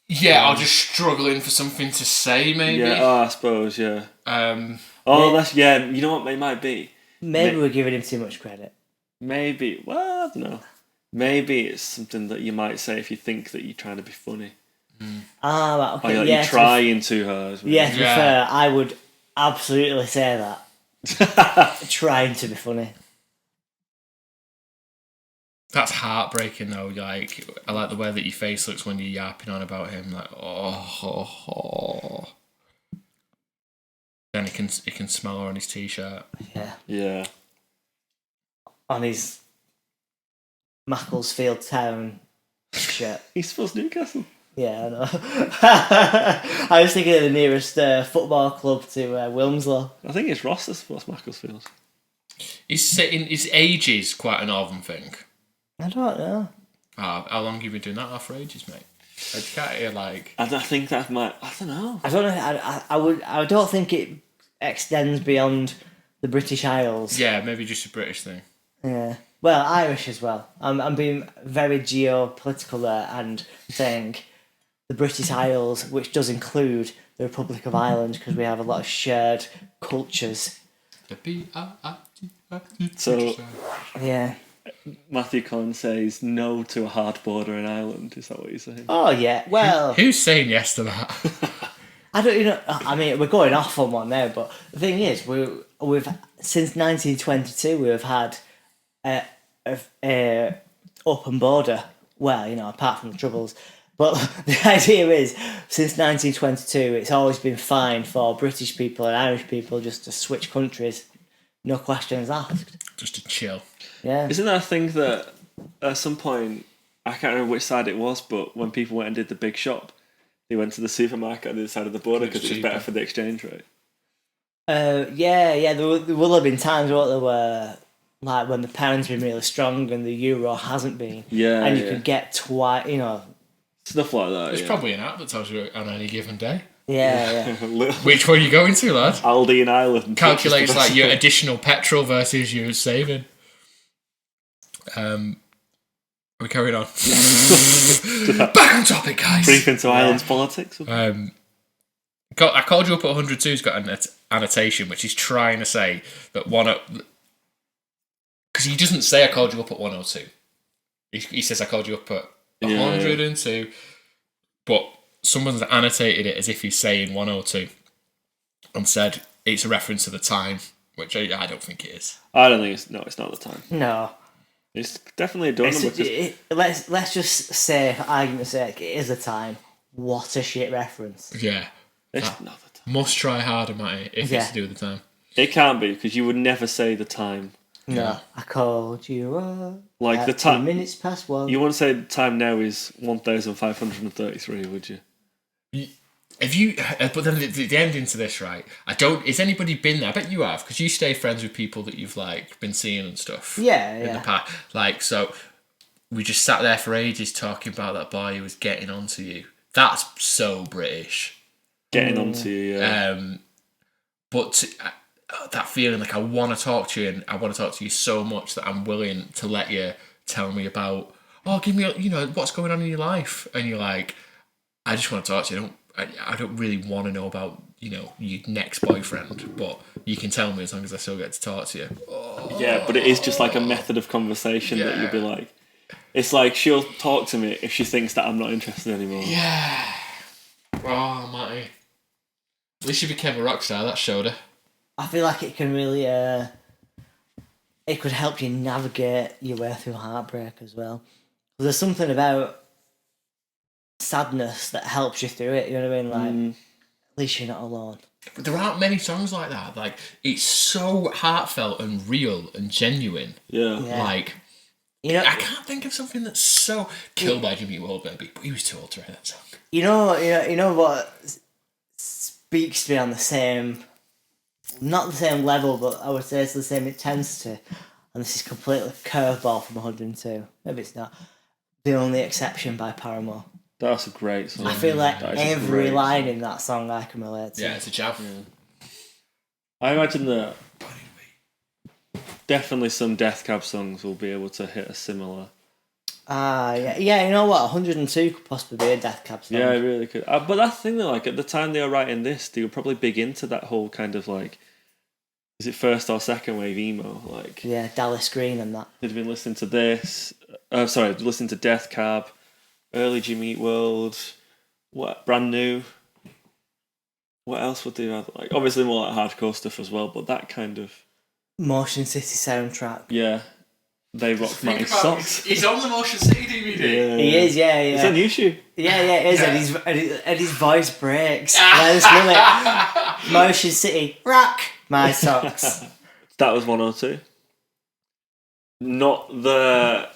Yeah, or just struggling for something to say, maybe. Yeah, I suppose, yeah. That's... Yeah, you know what it might be? Maybe we're giving him too much credit. Maybe... Well, I don't know. Maybe it's something that you might say if you think that you're trying to be funny. Right, okay. Or you're trying too hard. Yeah, to be fair, I would absolutely say that. Trying to be funny. That's heartbreaking, though. Like, I like the way that your face looks when you're yapping on about him. Like, Then he can smell her on his t-shirt. Yeah. Yeah. On his Macclesfield Town shirt. He supposed Newcastle. Yeah, I know. I was thinking of the nearest football club to Wilmslow. I think it's Ross that supports Macclesfield. His age is quite a northern thing. I don't know. How long have you been doing that for ages, mate? I can't hear, like... I think that might... I don't know. I don't know. I don't think it extends beyond the British Isles. Yeah, maybe just a British thing. Yeah. Well, Irish as well. I'm being very geopolitical there and saying the British Isles, which does include the Republic of Ireland, because we have a lot of shared cultures. So, yeah. Matthew Collins says no to a hard border in Ireland. Is that what you're saying? Oh, yeah. Well... Who's saying yes to that? I don't, I mean, we're going off on one now, but the thing is, we've since 1922 we've had a open border. Well, apart from the Troubles, but the idea is, since 1922, it's always been fine for British people and Irish people just to switch countries, no questions asked. Just to chill. Yeah. Isn't that a thing that at some point, I can't remember which side it was, but when people went and did the big shop, they went to the supermarket on the other side of the border because it was better for the exchange rate? Yeah. There will have been times where like when the pound's been really strong and the euro hasn't been. Yeah. And you could get twice, Stuff like that. There's probably an app that tells you on any given day. Yeah. Which one are you going to, lad? Aldi in Ireland. Calculates like your additional petrol versus your saving. We carried on. Back on topic, guys. Brief into Ireland's politics. I called you up at 102's got an annotation which he's trying to say that because he doesn't say I called you up at 102. He says I called you up at 102, but someone's annotated it as if he's saying 102 and said it's a reference to the time, which I don't think it is. I don't think it's not the time. No. It's definitely a door number. Let's just say, for argument's sake, it is a time. What a shit reference. Yeah. It's not the time. Must try harder, Matty, if it's to do with the time. It can't be, because you would never say the time. No. I called you up like at the time. 2 minutes past 1. You wouldn't say the time now is 1,533, would you? Have you? But then the ending to this, right? Has anybody been there? I bet you have, because you stay friends with people that you've like been seeing and stuff. Yeah. In the past, like, so we just sat there for ages talking about that boy who was getting onto you. That's so British. Getting onto you, yeah. But that feeling like I want to talk to you, and I want to talk to you so much that I'm willing to let you tell me about. Give me, what's going on in your life, and you're like, I just want to talk to you. I don't really want to know about, your next boyfriend, but you can tell me as long as I still get to talk to you. Yeah, but it is just like a method of conversation that you'd be like, it's like she'll talk to me if she thinks that I'm not interested anymore. Yeah. Oh, Matty. At least she became a rock star. That showed her. I feel like it can really, it could help you navigate your way through heartbreak as well. There's something about sadness that helps you through it. You know what I mean? Like, at least you're not alone. But there aren't many songs like that. Like, it's so heartfelt and real and genuine. Yeah. Like, You know, I can't think of something that's so Killed by Jimmy World Baby, but he was too old to write that song. you know what speaks to me on the same, not the same level, but I would say it's the same intensity. And this is completely curveball from 102. Maybe it's not. The Only Exception by Paramore. That's a great song. I feel like That is a every great line song. in that song I can relate to. Yeah, it's a job. I imagine that definitely some Death Cab songs will be able to hit a similar. Yeah. You know what? 102 could possibly be a Death Cab song. Yeah, it really could. But that's the thing, though, like, at the time they were writing this, they were probably big into that whole kind of, like, is it first or second wave emo? Like, Yeah, Dallas Green and that. they'd been listening to this. Listening to Death Cab, early Jimmy Eat World, what Brand New. What else would they have? Like, obviously more like hardcore stuff as well, but that kind of, Motion City soundtrack. yeah, they rocked my Think about socks. He's on the Motion City DVD. Yeah. He is, yeah. It's on YouTube. Yeah, it is, Yeah. and his voice breaks. I just love it. Motion City, rock my socks. That was 102. Not the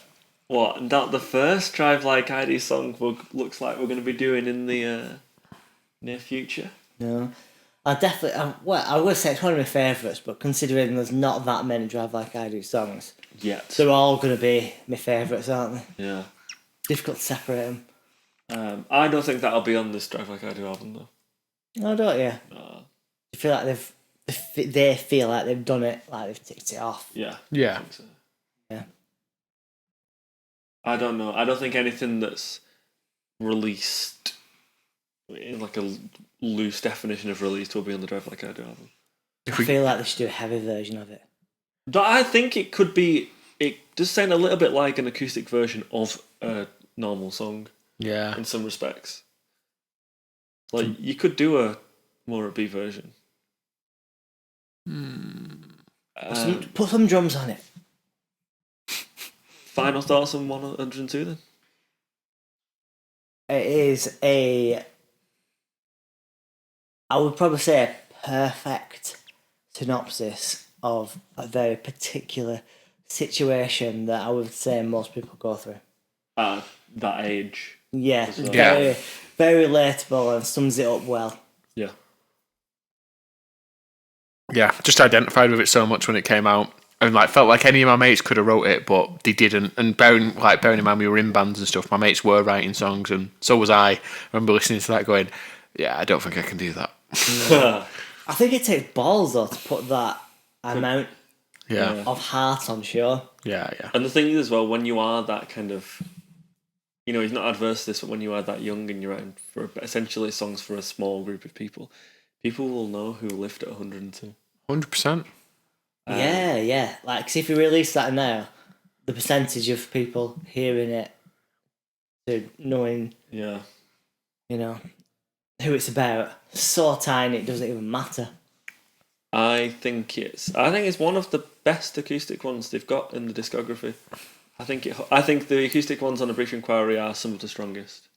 first Drive Like ID song looks like we're going to be doing in the near future. No, I would say it's one of my favourites, but considering there's not that many Drive Like I Do songs, Yet. they're all going to be my favourites, aren't they? Yeah. Difficult to separate them. I don't think that'll be on this Drive Like I Do album, though. No, don't you? You feel like they feel like they've done it, like they've ticked it off. Yeah. Yeah. I think so. Yeah. I don't know. I don't think anything that's released in like a loose definition of released will be on the Drive Like I Do album. I feel like they should do a heavy version of it. But I think it could be. It does sound a little bit like an acoustic version of a normal song Yeah. in some respects. Like you could do a more upbeat version. Put some drums on it. Final thoughts on 102 then? It is I would probably say a perfect synopsis of a very particular situation that I would say most people go through. At that age. Yeah, well. very, very relatable and sums it up well. Yeah. Yeah, just identified with it so much when it came out. And like felt like any of my mates could have wrote it, but they didn't. And bearing in mind we were in bands and stuff, my mates were writing songs, and so was I. I remember listening to that, going, "Yeah, I don't think I can do that." I think it takes balls though to put that amount Yeah, of heart on show. yeah. And the thing is as well, when you are that kind of, he's not adverse to this, but when you are that young and you're writing for essentially songs for a small group of people will know who lived at 102. 100%. Yeah. Like, 'cause if you release that now, the percentage of people hearing it to knowing, Yeah. who it's about, so tiny it doesn't even matter. I think it's one of the best acoustic ones they've got in the discography. I think the acoustic ones on A Brief Inquiry are some of the strongest.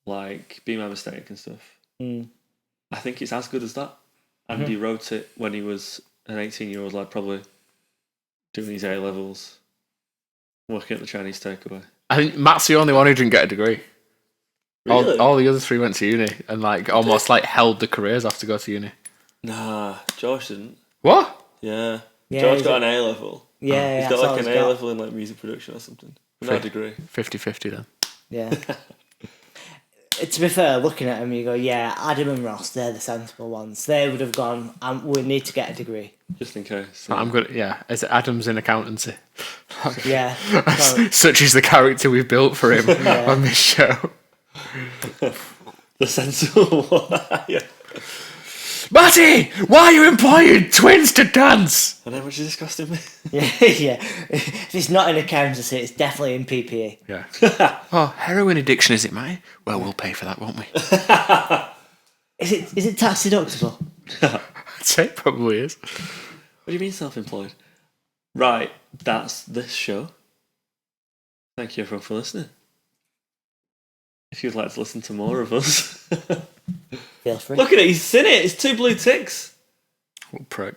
Like Be My Mistake and stuff. I think it's as good as that. And he wrote it when he was an 18-year-old lad, probably doing his A-levels, working at the Chinese takeaway. I think Matt's the only one who didn't get a degree. Really? All the other three went to uni and like almost like held the careers off to go to uni. Nah, Josh didn't. What? Yeah. Yeah, Josh he's got an A-level. Yeah, He's that's got all like an he's got. A-level in like music production or something. No degree. 50-50 then. Yeah. To be fair, looking at them, you go, yeah, Adam and Ross, they're the sensible ones. They would have gone, we need to get a degree. Just in case. I'm good. Yeah, as Adam's in accountancy. Yeah. So, Such is the character we've built for him on this show. The sensible one. Yeah. Matty, why are you employing twins to dance? And how much is this costing me? yeah. If it's not in accountancy, it's definitely in PPE. Yeah. Oh, heroin addiction, is it, Matty? Well, we'll pay for that, won't we? Is it tax deductible? I'd say it probably is. What do you mean self-employed? Right, that's this show. Thank you everyone for listening. If you'd like to listen to more of us, Feel free. look at it. He's seen it. It's 2 blue ticks. What prick.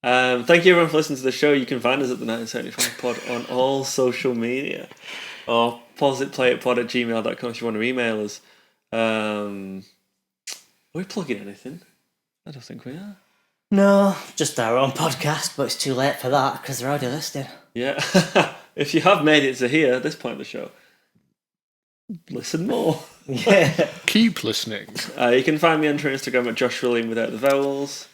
Thank you everyone for listening to the show. You can find us at the 1975 Pod on all social media, or positplayitpod@gmail.com if you want to email us. Are we plugging anything? I don't think we are. No, just our own podcast, but it's too late for that because they're already listening. Yeah. If you have made it to here at this point of the show, listen more. Yeah. Keep listening. You can find me on Instagram at Josh William without the vowels,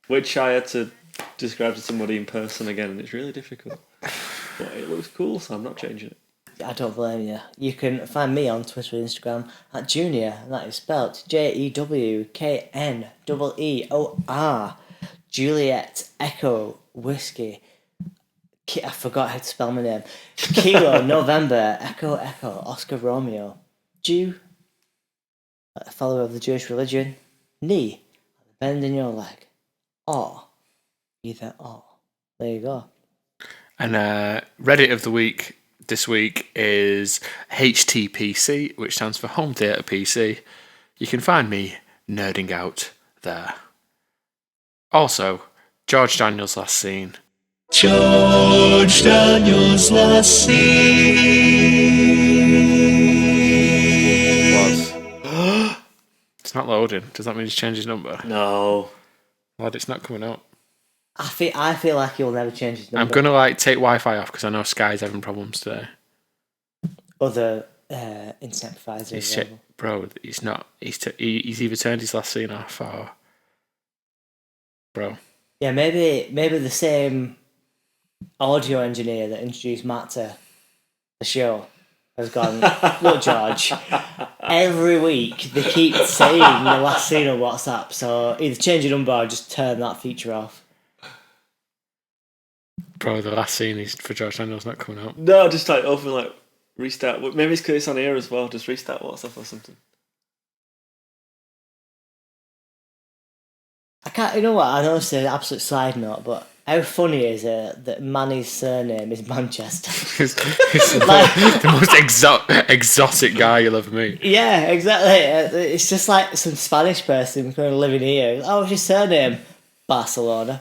which I had to describe to somebody in person again, and it's really difficult. But it looks cool, so I'm not changing it. I don't blame you. You can find me on Twitter and Instagram at Junior, and that is spelled JEWKNEEOR. Juliet Echo Whiskey. I forgot how to spell my name. Kilo November Echo Oscar Romeo. Jew, a follower of the Jewish religion. Knee, bend in your leg. Or, either or. There you go. And Reddit of the week this week is HTPC, which stands for Home Theatre PC. You can find me nerding out there. Also, George Daniels' last scene. George Daniels' last scene. Was. It's not loading. Does that mean he's changed his number? No. Lad, it's not coming up. I feel like he'll never change his number. I'm going to take Wi-Fi off because I know Sky's having problems today. Other internet providers. Bro, he's not. He's either turned his last scene off or... Bro. Yeah, maybe the same audio engineer that introduced Matt to the show has gone, look, George, every week they keep saying the last scene on WhatsApp, so either change your number or just turn that feature off. Bro, the last scene is for George Daniels not coming out. No, just like open, restart. Maybe it's because it's on here as well. Just restart WhatsApp or something. I can't, you know what, I know it's an absolute side note, but how funny is it that Manny's surname is Manchester? He's the most exotic guy you'll ever meet. Yeah, exactly. It's just like some Spanish person kind of living here. Oh, what's your surname? Barcelona.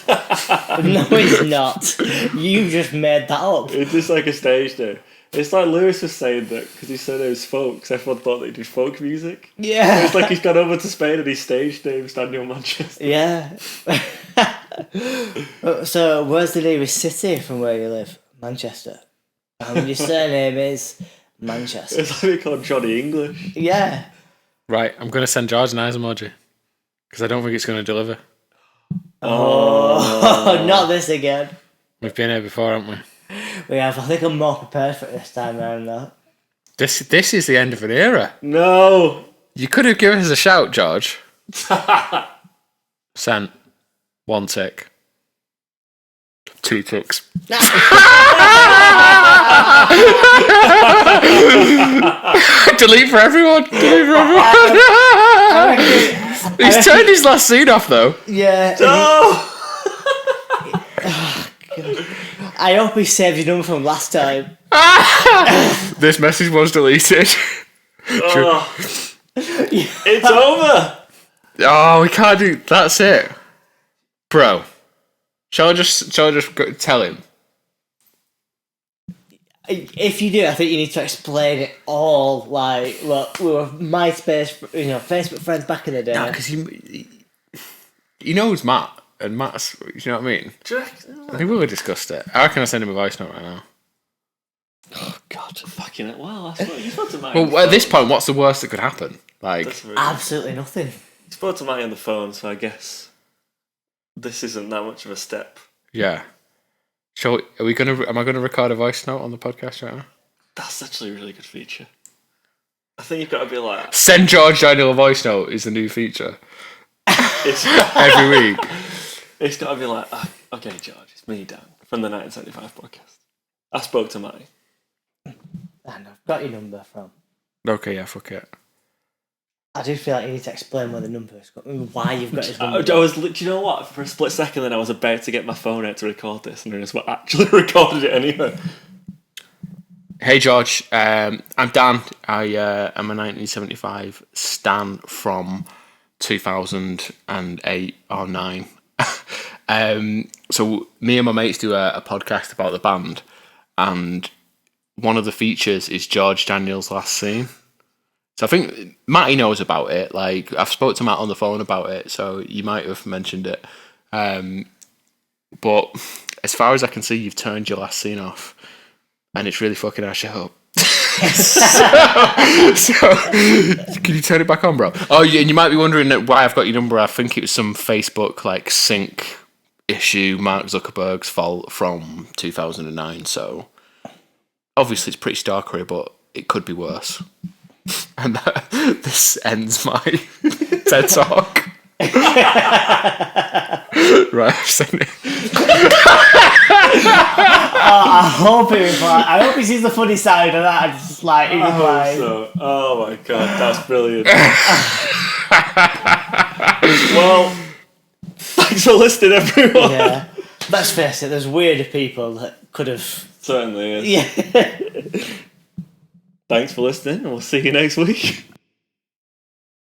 No, it's not. You just made that up. It's just like a stage name. It's like Lewis was saying that because his surname is folk, because everyone thought that he did folk music. Yeah. It's like he's gone over to Spain and his stage name's Daniel Manchester. Yeah. So, where's the nearest city from where you live? Manchester. And your surname is Manchester. It's like they call Johnny English. Yeah. Right, I'm going to send George an eyes emoji because I don't think it's going to deliver. Oh, not this again. We've been here before, haven't we? We have. I think I'm more prepared for it this time around, though. This is the end of an era. No. You could have given us a shout, George. Sent. 1 tick. 2 ticks. Delete for everyone. He's turned his last scene off, though. Yeah. No. I hope he saved your number from last time. This message was deleted. Oh. It's over. Oh, we can't do. That's it, bro. Shall I just tell him? If you do, I think you need to explain it all. Like, look, we were MySpace, Facebook friends back in the day. No, because he knows Matt, and Matt's. You know what I mean? I think we would have discussed it. I reckon I send him a voice note right now. Oh God, fucking it! Well, you spoke to Matty. Well, at this point, what's the worst that could happen? Like, Absolutely nothing. You spoke to Matty on the phone, so I guess this isn't that much of a step. yeah. Am I gonna record a voice note on the podcast right now? That's actually a really good feature. I think you've got to be like, Send George Daniel a voice note is the new feature it's, every week. it's got to be like, okay, George, it's me, Dan, from the 1975 podcast. I spoke to Matty. And I've got your number from. Okay, yeah, fuck it. I do feel like you need to explain where the number is, why you've got his number. I was, do you know what? For a split second, then I was about to get my phone out to record this, and then I just actually recorded it anyway. Hey George, I'm Dan. I am a 1975 stan from 2008 or 9. So me and my mates do a podcast about the band, and one of the features is George Daniels' last scene. So I think Matty knows about it. Like, I've spoke to Matt on the phone about it, so you might have mentioned it. But as far as I can see, you've turned your last scene off, and it's really fucking our shit up. so can you turn it back on, bro? Oh, and you might be wondering why I've got your number. I think it was some Facebook like sync issue, Mark Zuckerberg's fault from 2009. So obviously it's pretty stalkery, but it could be worse. And this ends my TED talk. Right, I've sent it. I hope he sees the funny side of that. It's just like, oh my god, that's brilliant. Well, thanks for listening, everyone. Yeah, let's face it. There's weirder people that could have. Certainly is. Yeah. Thanks for listening, and we'll see you next week.